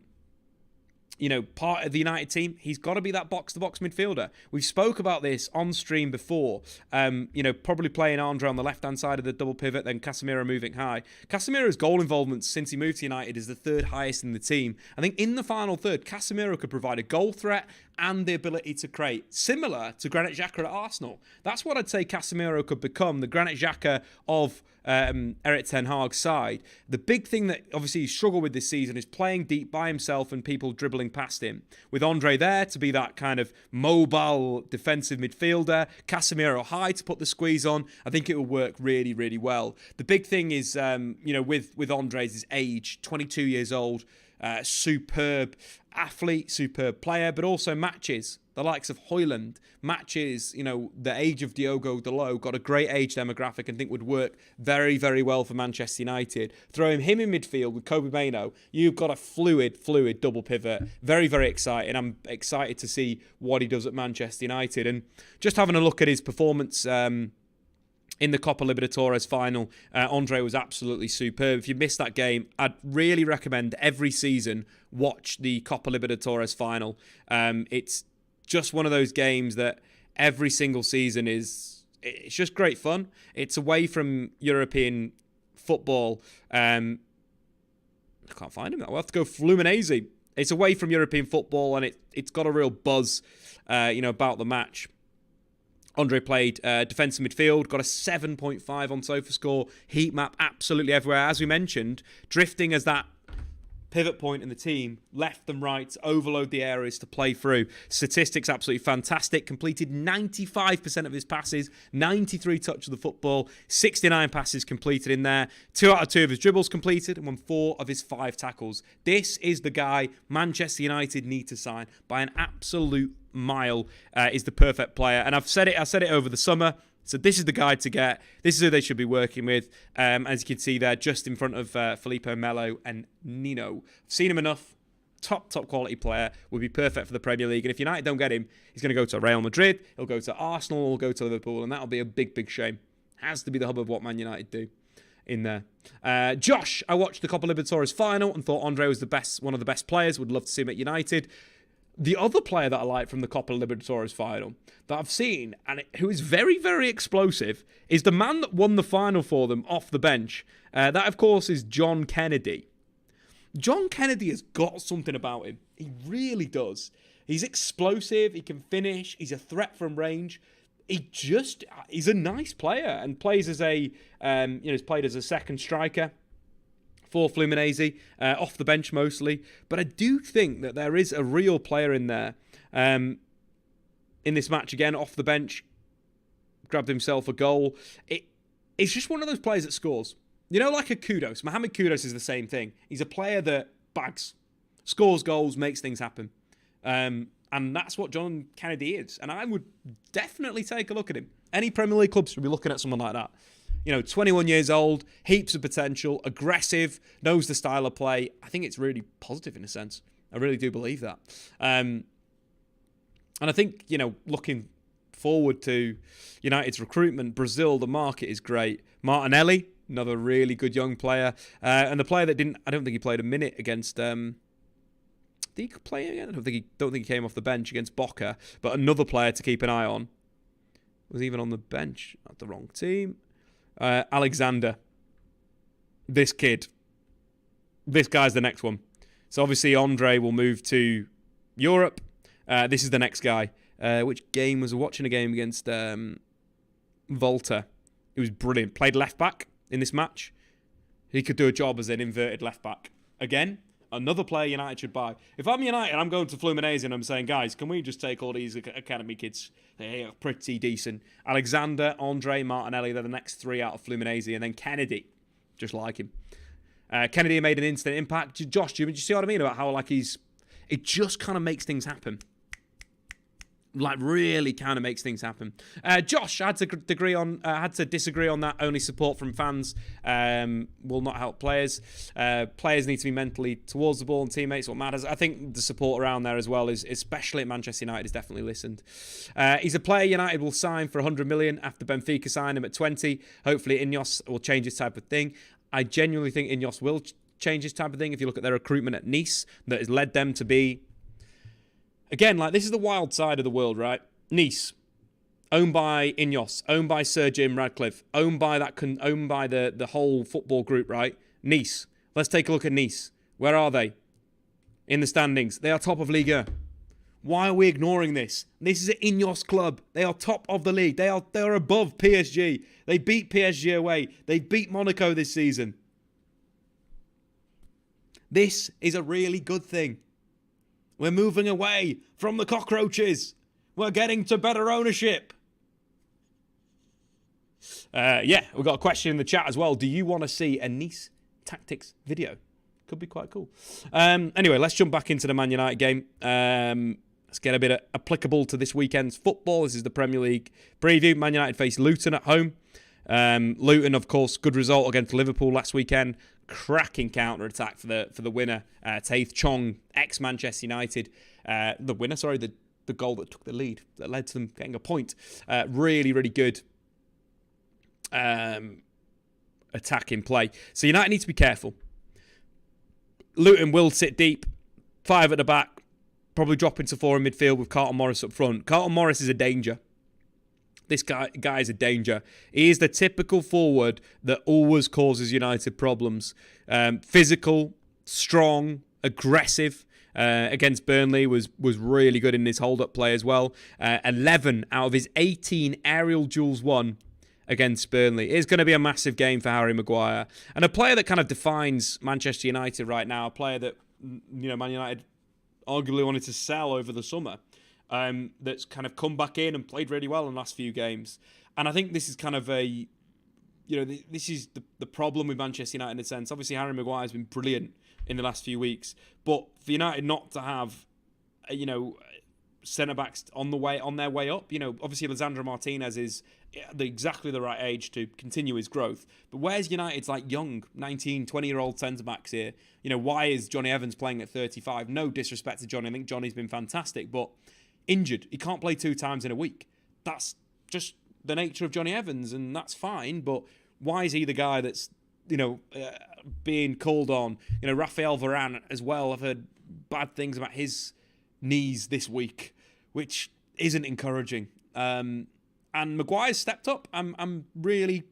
of the United team, he's got to be that box-to-box midfielder. We've spoke about this on stream before, probably playing Andre on the left-hand side of the double pivot, then Casemiro moving high. Casemiro's goal involvement since he moved to United is the 3rd highest in the team. I think in the final third, Casemiro could provide a goal threat and the ability to create, similar to Granit Xhaka at Arsenal. That's what I'd say Casemiro could become, the Granit Xhaka of Erik ten Hag's side. The big thing that obviously he's struggled with this season is playing deep by himself and people dribbling past him. With Andre there to be that kind of mobile defensive midfielder, Casemiro high to put the squeeze on, I think it will work really, really well. The big thing is, with Andre's his age, 22 years old, superb athlete, superb player, but also matches the likes of Højlund, matches, the age of Diogo Dalot, got a great age demographic and think would work very, very well for Manchester United. Throwing him in midfield with Kobe Mainoo, you've got a fluid double pivot. Very, very exciting. I'm excited to see what he does at Manchester United. And just having a look at his performance in the Copa Libertadores final, Andre was absolutely superb. If you missed that game, I'd really recommend every season watch the Copa Libertadores final. It's just one of those games that every single season it's just great fun. It's away from European football. I can't find him. We'll have to go Fluminense. It's away from European football and it's got a real buzz, about the match. Andre played defensive midfield, got a 7.5 on SofaScore. Heat map absolutely everywhere. As we mentioned, drifting as that pivot point in the team, left and right, overload the areas to play through. Statistics absolutely fantastic. Completed 95% of his passes, 93 touch of the football, 69 passes completed in there. 2 out of 2 of his dribbles completed and won 4 of his 5 tackles. This is the guy Manchester United need to sign by an absolute mile. Is the perfect player. And I said it over the summer. So this is the guy to get. This is who they should be working with. As you can see there, just in front of Felipe Melo and Nino. I've seen him enough. Top quality player. Would be perfect for the Premier League. And if United don't get him, he's going to go to Real Madrid. He'll go to Arsenal. He'll go to Liverpool. And that'll be a big, big shame. Has to be the hub of what Man United do. in there. Josh, I watched the Copa Libertadores final and thought Andre was one of the best players. Would love to see him at United. The other player that I like from the Copa Libertadores final that I've seen, and who is very, very explosive, is the man that won the final for them off the bench. That, of course, is John Kennedy. John Kennedy has got something about him. He really does. He's explosive. He can finish. He's a threat from range. He's a nice player and plays as he's played as a second striker for Fluminense, off the bench mostly. But I do think that there is a real player in there. In this match, again, off the bench, grabbed himself a goal. It's just one of those players that scores. You know, like a Kudus. Mohamed Kudus is the same thing. He's a player that bags, scores goals, makes things happen. And that's what John Kennedy is. And I would definitely take a look at him. Any Premier League clubs should be looking at someone like that. 21 years old, heaps of potential, aggressive, knows the style of play. I think it's really positive in a sense. I really do believe that. And I think, looking forward to United's recruitment, Brazil, the market is great. Martinelli, another really good young player. And the player that I don't think he played a minute against, did he play again? I don't think he came off the bench against Boca, but another player to keep an eye on. Was even on the bench, not the wrong team. Alexander. This kid. This guy's the next one. So obviously Andre will move to Europe. This is the next guy. Which game was I watching? A game against Volta. He was brilliant. Played left back in this match. He could do a job as an inverted left back. Again, another player United should buy. If I'm United, I'm going to Fluminense and I'm saying, guys, can we just take all these academy kids? They're pretty decent. Alexander, Andre, Martinelli, they're the next three out of Fluminense. And then Kennedy, just like him. Kennedy made an instant impact. Josh, do you see what I mean about how it just kind of makes things happen? Really kind of makes things happen. Josh, I had to disagree on that. Only support from fans will not help players. Players need to be mentally towards the ball and teammates what matters. I think the support around there as well is, especially at Manchester United, is definitely listened. He's a player United will sign for 100 million after Benfica signed him at 20. Hopefully Ineos will change this type of thing. I genuinely think Ineos will change this type of thing. If you look at their recruitment at Nice, that has led them to be, again, this is the wild side of the world, right? Nice, owned by Ineos, owned by Sir Jim Radcliffe, owned by the whole football group, right? Nice. Let's take a look at Nice. Where are they? In the standings. They are top of Liga. Why are we ignoring this? This is an Ineos club. They are top of the league. They are above PSG. They beat PSG away. They beat Monaco this season. This is a really good thing. We're moving away from the cockroaches. We're getting to better ownership. We've got a question in the chat as well. Do you want to see a Nice tactics video? Could be quite cool. Anyway, let's jump back into the Man United game. Let's get a bit applicable to this weekend's football. This is the Premier League preview. Man United face Luton at home. Luton, of course, good result against Liverpool last weekend. Cracking counter-attack for the winner. Taith Chong, ex-Manchester United. The winner, sorry, the goal that took the lead, that led to them getting a point. Really, really good attack in play. So United need to be careful. Luton will sit deep. 5 at the back. Probably drop into 4 in midfield with Carlton Morris up front. Carlton Morris is a danger. This guy is a danger. He is the typical forward that always causes United problems. Physical, strong, aggressive. Against Burnley was really good in his hold-up play as well. 11 out of his 18 aerial duels won against Burnley. It's going to be a massive game for Harry Maguire. And a player that kind of defines Manchester United right now, a player that Man United arguably wanted to sell over the summer. That's kind of come back in and played really well in the last few games. And I think this is kind of this is the problem with Manchester United in a sense. Obviously, Harry Maguire has been brilliant in the last few weeks. But for United not to have, centre-backs on their way up, obviously Lisandro Martinez is exactly the right age to continue his growth. But where's United's young 19, 20-year-old centre-backs here? Why is Johnny Evans playing at 35? No disrespect to Johnny. I think Johnny's been fantastic, but injured. He can't play 2 times in a week. That's just the nature of Johnny Evans, and that's fine. But why is he the guy that's being called on. Rafael Varane as well. I've heard bad things about his knees this week, which isn't encouraging. And Maguire's stepped up. I'm really,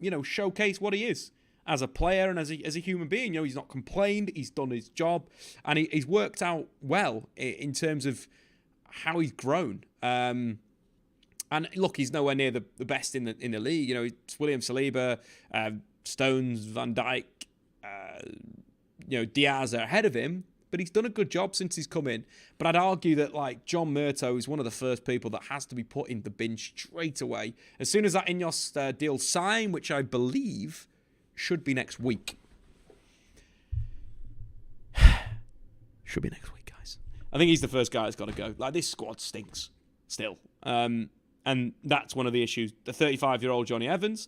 showcased what he is as a player and as a human being. He's not complained. He's done his job, and he's worked out well in terms of how he's grown. And look, he's nowhere near the best in the league. It's William Saliba, Stones, Van Dijk, Diaz are ahead of him. But he's done a good job since he's come in. But I'd argue that John Murtough is one of the first people that has to be put in the bin straight away. As soon as that Ineos deal sign, which I believe should be next week. Should be next week, guys. I think he's the first guy that's got to go. This squad stinks still. And that's one of the issues. The 35-year-old Johnny Evans,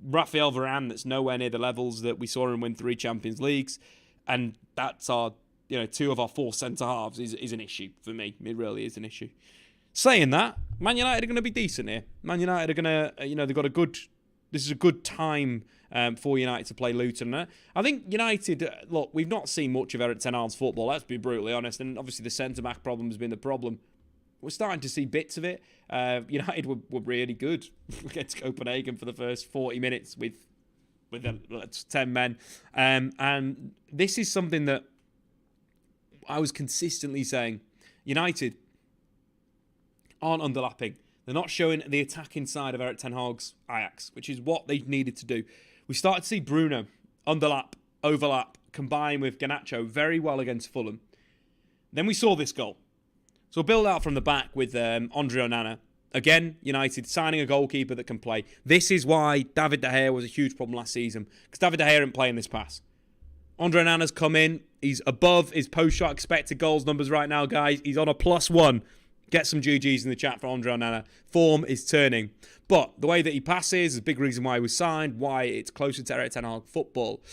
Rafael Varane that's nowhere near the levels that we saw him win 3 Champions Leagues, and that's our 2 of our 4 centre-halves is an issue for me. It really is an issue. Saying that, Man United are going to be decent here. Man United are going to, they've got this is a good time for United to play Luton. I think United, look, we've not seen much of Erik ten Hag's football, let's be brutally honest, and obviously the centre-back problem has been the problem. We're starting to see bits of it. United were really good against Copenhagen for the first 40 minutes with 10 men. And this is something that I was consistently saying. United aren't underlapping. They're not showing the attacking side of Erik ten Hag's Ajax, which is what they needed to do. We started to see Bruno overlap, combine with Garnacho very well against Fulham. Then we saw this goal. So build out from the back with Andre Onana. Again, United signing a goalkeeper that can play. This is why David De Gea was a huge problem last season, because David De Gea didn't play in this pass. Andre Onana's come in. He's above his post-shot expected goals numbers right now, guys. He's on a +1. Get some GGs in the chat for Andre Onana. Form is turning. But the way that he passes is a big reason why he was signed, why it's closer to Erik ten Hag football.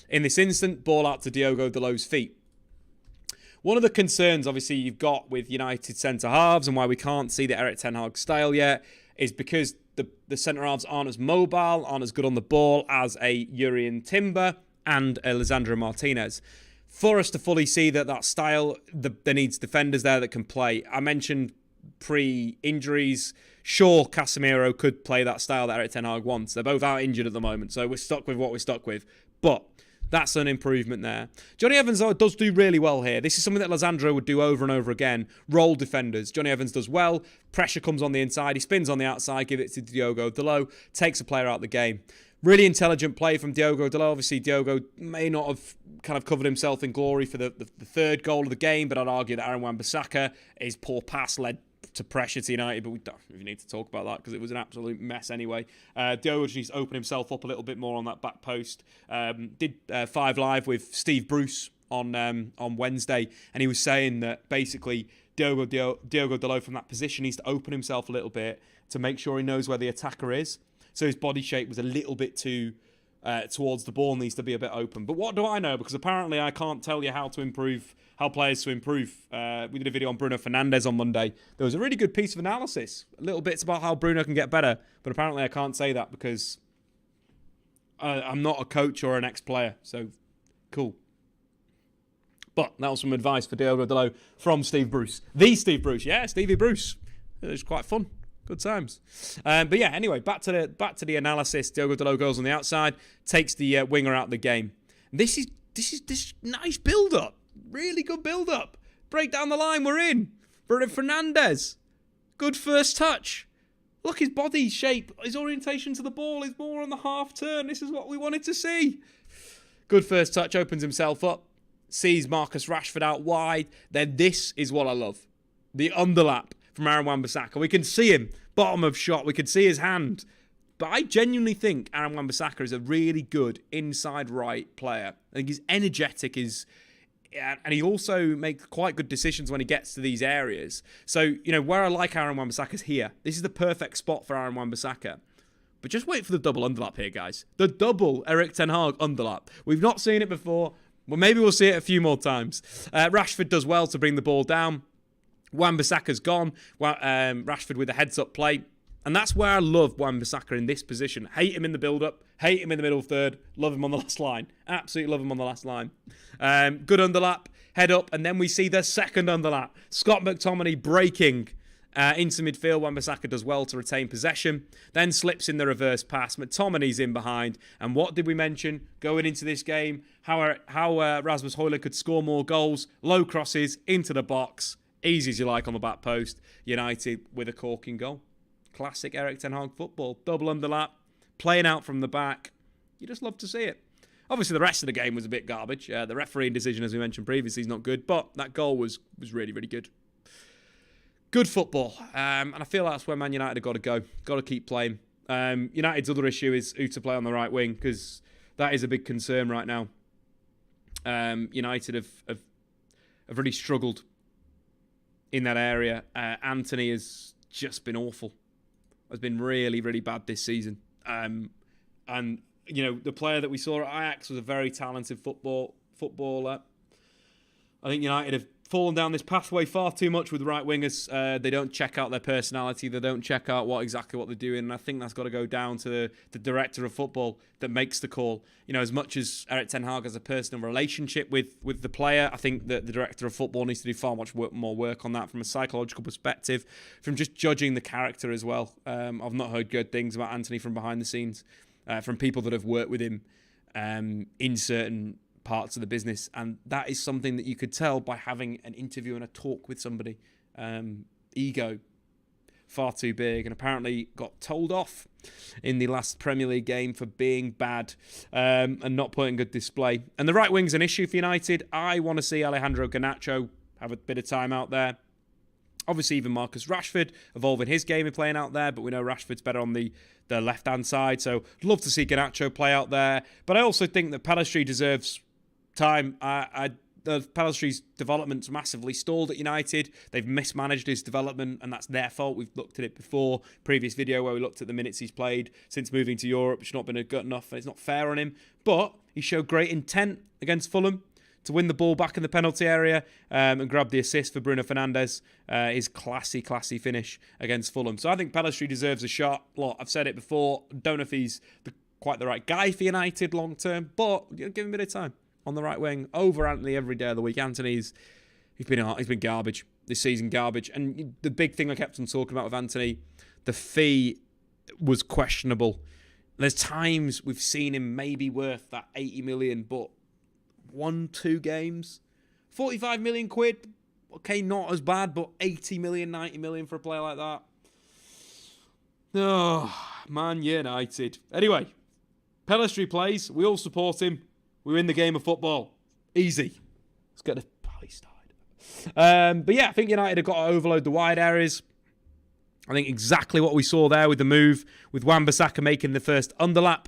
In this instant, ball out to Diogo Dalot's feet. One of the concerns, obviously, you've got with United centre-halves and why we can't see the Erik ten Hag style yet is because the centre-halves aren't as mobile, aren't as good on the ball as a Jurrien Timber and a Lisandro Martinez. For us to fully see that style, there needs defenders there that can play. I mentioned pre-injuries, sure, Casemiro could play that style that Erik ten Hag wants. They're both out injured at the moment, so we're stuck with what we're stuck with. But that's an improvement there. Johnny Evans does do really well here. This is something that Lisandro would do over and over again. Roll defenders. Johnny Evans does well. Pressure comes on the inside. He spins on the outside. Give it to Diogo Dalot. Takes a player out of the game. Really intelligent play from Diogo Dalot. Obviously, Diogo may not have kind of covered himself in glory for the third goal of the game, but I'd argue that Aaron Wan-Bissaka, his poor pass led to pressure to United, but we don't really need to talk about that because it was an absolute mess anyway. Diogo just needs to open himself up a little bit more on that back post. Did 5 Live with Steve Bruce on Wednesday, and he was saying that basically Diogo Dalot from that position needs to open himself a little bit to make sure he knows where the attacker is. So his body shape was a little bit too towards the ball, needs to be a bit open. But what do I know? Because apparently I can't tell you how players to improve. We did a video on Bruno Fernandes on Monday. There was a really good piece of analysis, little bits about how Bruno can get better. But apparently I can't say that because I'm not a coach or an ex-player. So, cool. But that was some advice for Diogo Dalot from Steve Bruce. The Steve Bruce. Yeah, Stevie Bruce. It was quite fun. Good times. But yeah, anyway, back to the analysis. Diogo Dalot goes on the outside, takes the winger out of the game. This is nice build-up. Really good build-up. Break down the line, we're in. Bruno Fernandes. Good first touch. Look, his body shape, his orientation to the ball is more on the half turn. This is what we wanted to see. Good first touch, opens himself up. Sees Marcus Rashford out wide. Then this is what I love. The underlap from Aaron Wan-Bissaka. We can see him, bottom of shot. We can see his hand. But I genuinely think Aaron Wan-Bissaka is a really good inside right player. I think he's energetic, and he also makes quite good decisions when he gets to these areas. So, where I like Aaron Wan-Bissaka is here. This is the perfect spot for Aaron Wan-Bissaka. But just wait for the double underlap here, guys. The double Erik ten Hag underlap. We've not seen it before. Well, maybe we'll see it a few more times. Rashford does well to bring the ball down. Wan-Bissaka's gone. Rashford with a heads-up play. And that's where I love Wan-Bissaka in this position. Hate him in the build-up. Hate him in the middle third. Love him on the last line. Absolutely love him on the last line. Good underlap. Head up. And then we see the second underlap. Scott McTominay breaking into midfield. Wan-Bissaka does well to retain possession. Then slips in the reverse pass. McTominay's in behind. And what did we mention going into this game? How Rasmus Højlund could score more goals. Low crosses into the box. Easy as you like on the back post. United with a corking goal. Classic Erik ten Hag football. Double underlap, playing out from the back. You just love to see it. Obviously, the rest of the game was a bit garbage. The refereeing decision, as we mentioned previously, is not good. But that goal was really, really good. Good football. And I feel that's where Man United have got to go. Got to keep playing. United's other issue is who to play on the right wing, because that is a big concern right now. United have really struggled in that area. Anthony has just been awful. Has been really, really bad this season. And, you know, the player that we saw at Ajax was a very talented footballer. I think United have fallen down this pathway far too much with right wingers. They don't check out their personality. They don't check out exactly what they're doing. And I think that's got to go down to the director of football that makes the call. You know, as much as Erik ten Hag has a personal relationship with the player, I think that the director of football needs to do far much more work on that from a psychological perspective, from just judging the character as well. I've not heard good things about Anthony from behind the scenes, from people that have worked with him in certain parts of the business, and that is something that you could tell by having an interview and a talk with somebody. Ego far too big, and apparently got told off in the last Premier League game for being bad and not putting good display. And the right wing's an issue for United. I want to see Alejandro Garnacho have a bit of time out there. Obviously, even Marcus Rashford evolving his game and playing out there, but we know Rashford's better on the left-hand side, so I'd love to see Garnacho play out there. But I also think that Pellistri deserves time. Pellistri's development's massively stalled at United. They've mismanaged his development, and that's their fault. We've looked at it before. Previous video where we looked at the minutes he's played since moving to Europe. It's not been good enough, and it's not fair on him. But he showed great intent against Fulham to win the ball back in the penalty area and grab the assist for Bruno Fernandes. His classy finish against Fulham. So I think Pellistri deserves a shot. Look, I've said it before. Don't know if he's quite the right guy for United long term, but give him a bit of time on the right wing over Anthony every day of the week. He's been garbage this season, garbage. And the big thing I kept on talking about with Anthony, the fee was questionable. There's times we've seen him maybe worth that 80 million, but 1-2 games, 45 million quid. Okay, not as bad, but 80 million, 90 million for a player like that. Oh, Man United. Anyway, Pellistri plays. We all support him. We win the game of football. Easy. Let's get the police started. But yeah, I think United have got to overload the wide areas. I think exactly what we saw there with the move, with Wan-Bissaka making the first underlap,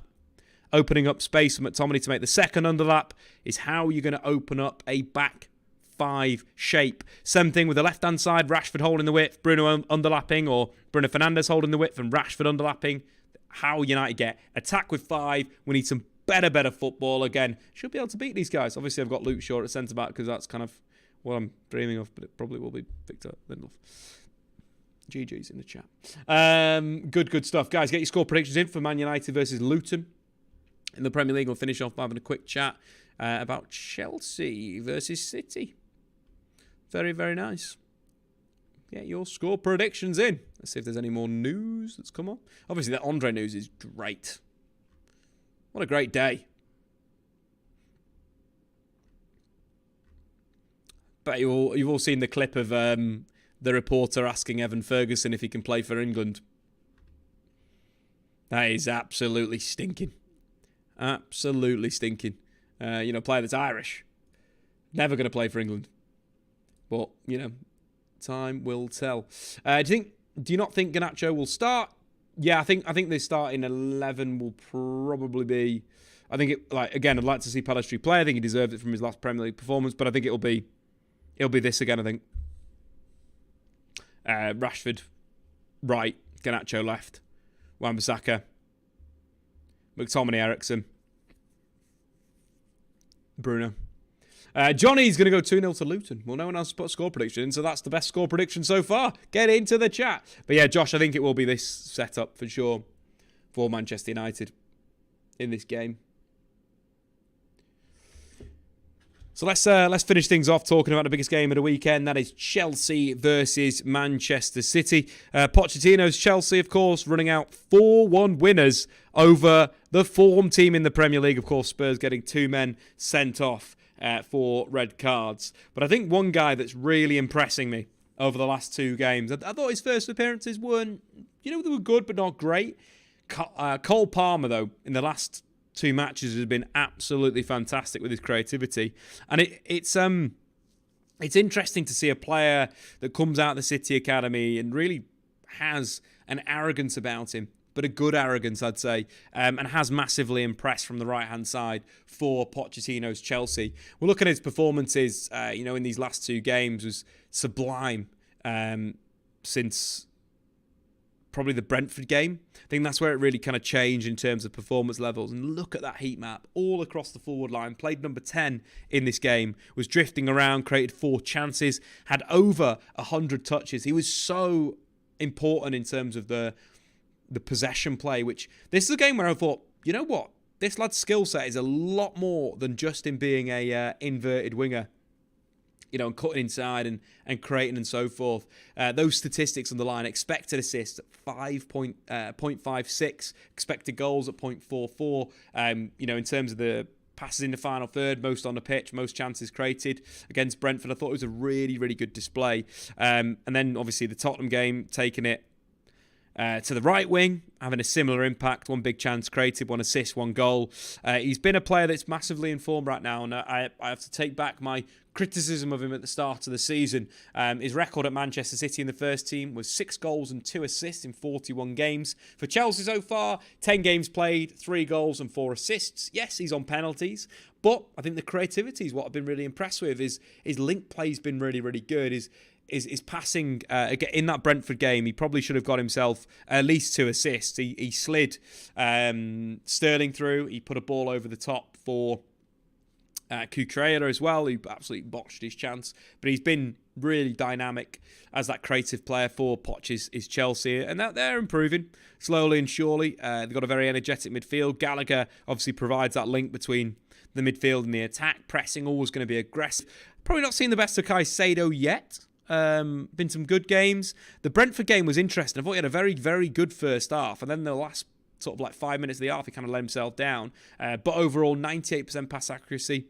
opening up space for McTominay to make the second underlap, is how you're going to open up a back five shape. Same thing with the left-hand side, Rashford holding the width, Bruno underlapping, or Bruno Fernandes holding the width and Rashford underlapping. How United get attack with five. We need some better football again. Should be able to beat these guys. Obviously, I've got Luke Shaw at centre-back because that's kind of what I'm dreaming of, but it probably will be Victor Lindelof. GG's in the chat. Good stuff. Guys, get your score predictions in for Man United versus Luton in the Premier League. We'll finish off by having a quick chat about Chelsea versus City. Very, very nice. Get your score predictions in. Let's see if there's any more news that's come on. Obviously, that Andre news is great. What a great day. But you've all seen the clip of the reporter asking Evan Ferguson if he can play for England. That is absolutely stinking. Absolutely stinking. A player that's Irish. Never going to play for England. But, time will tell. Do you not think Garnacho will start? Yeah, I think the starting 11 will probably be. I think I'd like to see Pellistri play. I think he deserves it from his last Premier League performance, but I think it'll be this again. I think Rashford right, Garnacho left, Wan-Bissaka, McTominay, Eriksen, Bruno. Johnny's going to go 2-0 to Luton. Well, no one else put a score prediction, so that's the best score prediction so far. Get into the chat. But yeah, Josh, I think it will be this setup for sure for Manchester United in this game. So let's finish things off talking about the biggest game of the weekend. That is Chelsea versus Manchester City. Pochettino's Chelsea, of course, running out 4-1 winners over the form team in the Premier League. Of course, Spurs getting 2 men sent off for red cards. But I think one guy that's really impressing me over the last 2 games, I thought his first appearances weren't, they were good but not great. Cole Palmer, though, in the last 2 matches has been absolutely fantastic with his creativity. And it's interesting to see a player that comes out of the City Academy and really has an arrogance about him, but a good arrogance, I'd say, and has massively impressed from the right-hand side for Pochettino's Chelsea. We're looking at his performances, in these last 2 games was sublime since probably the Brentford game. I think that's where it really kind of changed in terms of performance levels. And look at that heat map all across the forward line. Played number 10 in this game. Was drifting around, created 4 chances, had over 100 touches. He was so important in terms of the possession play, which this is a game where I thought, you know what? This lad's skill set is a lot more than just him being a inverted winger. And cutting inside and creating and so forth. Those statistics on the line, expected assists at 0.56, expected goals at 0.44. In terms of the passes in the final third, most on the pitch, most chances created against Brentford. I thought it was a really, really good display. And then obviously the Tottenham game, taking it to the right wing, having a similar impact. 1 big chance created, 1 assist, 1 goal. He's been a player that's massively in form right now, and I have to take back my criticism of him at the start of the season. His record at Manchester City in the first team was 6 goals and 2 assists in 41 games. For Chelsea so far, 10 games played, 3 goals and 4 assists. Yes, he's on penalties, but I think the creativity is what I've been really impressed with. His link play's been really, really good. His passing in that Brentford game, he probably should have got himself at least 2 assists. He slid Sterling through. He put a ball over the top for Cucurella as well, who absolutely botched his chance. But he's been really dynamic as that creative player for Poch's is Chelsea. And that they're improving slowly and surely. They've got a very energetic midfield. Gallagher obviously provides that link between the midfield and the attack. Pressing, always going to be aggressive. Probably not seen the best of Caicedo yet. Been some good games. The Brentford game was interesting. I thought he had a very, very good first half, and then the last sort of 5 minutes of the half, he kind of let himself down. But overall, 98% pass accuracy,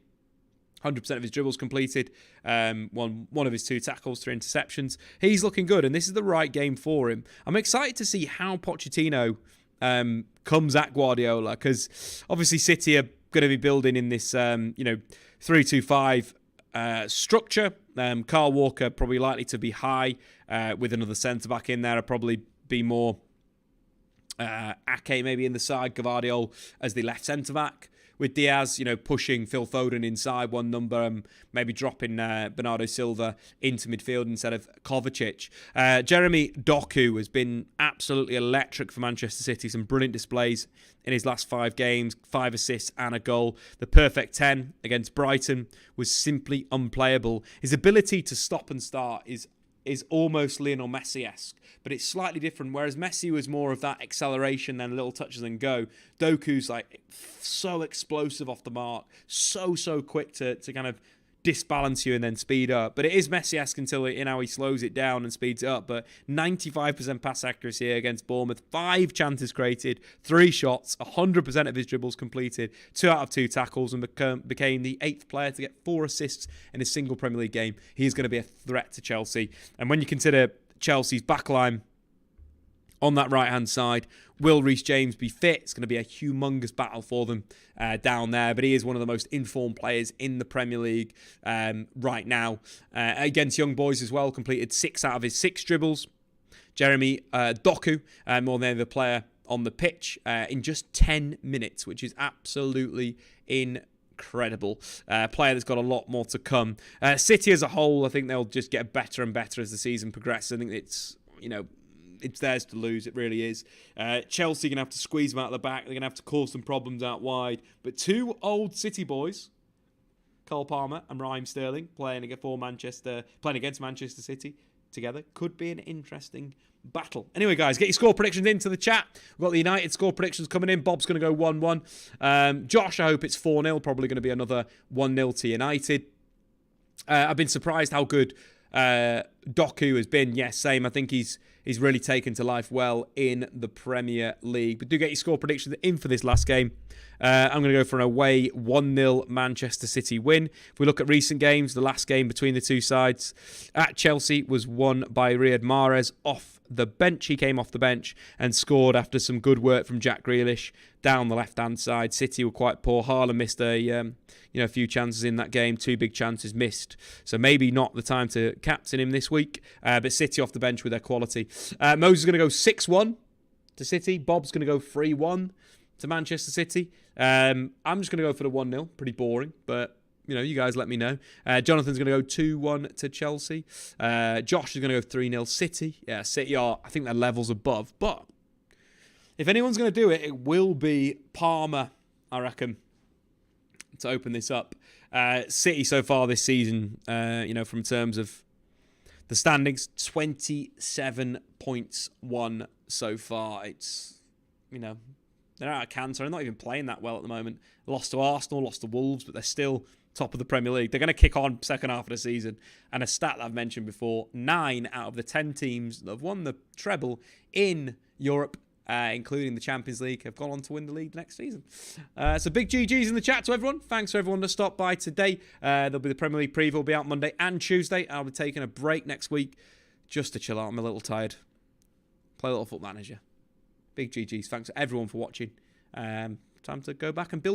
100% of his dribbles completed, one of his 2 tackles, 3 interceptions. He's looking good, and this is the right game for him. I'm excited to see how Pochettino comes at Guardiola, because obviously City are going to be building in this 3-2-5 structure. Kyle Walker probably likely to be high with another centre-back in there. I'd probably be more Ake maybe in the side, Gvardiol as the left centre-back, with Diaz, pushing Phil Foden inside 1 number, maybe dropping Bernardo Silva into midfield instead of Kovacic. Jeremy Doku has been absolutely electric for Manchester City. Some brilliant displays in his last 5 games, 5 assists and a goal. The perfect 10 against Brighton was simply unplayable. His ability to stop and start is almost Lionel Messi-esque, but it's slightly different. Whereas Messi was more of that acceleration, then little touches and go. Doku's so explosive off the mark, so quick to kind of disbalance you and then speed up. But it is Messi-esque until he slows it down and speeds it up. But 95% pass accuracy against Bournemouth, 5 chances created, 3 shots, 100% of his dribbles completed, 2 out of 2 tackles, and became the 8th player to get 4 assists in a single Premier League game. He is going to be a threat to Chelsea. And when you consider Chelsea's backline on that right-hand side, will Reece James be fit? It's going to be a humongous battle for them down there, but he is one of the most informed players in the Premier League right now. Against young boys as well, completed 6 out of his 6 dribbles. Jeremy Doku, more than the player on the pitch, in just 10 minutes, which is absolutely incredible. Player that's got a lot more to come. City as a whole, I think they'll just get better and better as the season progresses. I think it's theirs to lose. It really is. Chelsea are going to have to squeeze them out of the back. They're going to have to cause some problems out wide. But 2 old City boys Cole Palmer and Raheem Sterling playing against Manchester City together could be an interesting battle. Anyway, guys, get your score predictions into the chat. We've got the United score predictions coming in. Bob's going to go 1-1. Josh, I hope it's 4-0. Probably going to be another 1-0 to United. I've been surprised how good Doku has been. Yes, same. I think he's really taken to life well in the Premier League. But do get your score predictions in for this last game. I'm going to go for an away 1-0 Manchester City win. If we look at recent games, the last game between the two sides at Chelsea was won by Riyad Mahrez off the bench. He came off the bench and scored after some good work from Jack Grealish down the left-hand side. City were quite poor. Haaland missed a few chances in that game. 2 big chances missed. So maybe not the time to captain him this week. But City off the bench with their quality. Moses is going to go 6-1 to City. Bob's going to go 3-1 to Manchester City. I'm just going to go for the 1-0. Pretty boring, but you guys let me know. Jonathan's going to go 2-1 to Chelsea. Josh is going to go 3-0 City. Yeah, City are, I think they're levels above. But if anyone's going to do it, it will be Palmer, I reckon, to open this up. City so far this season, from terms of the standings, 27 points won so far. It's, they're out of cancer. They're not even playing that well at the moment. Lost to Arsenal, lost to Wolves, but they're still top of the Premier League. They're going to kick on second half of the season. And a stat that I've mentioned before, 9 out of the 10 teams that have won the treble in Europe, including the Champions League, have gone on to win the league next season. So big GGs in the chat to everyone. Thanks for everyone to stop by today. There'll be the Premier League preview will be out Monday and Tuesday. I'll be taking a break next week just to chill out. I'm a little tired. Play a little Foot Manager. Big GGs. Thanks everyone for watching. Time to go back and build a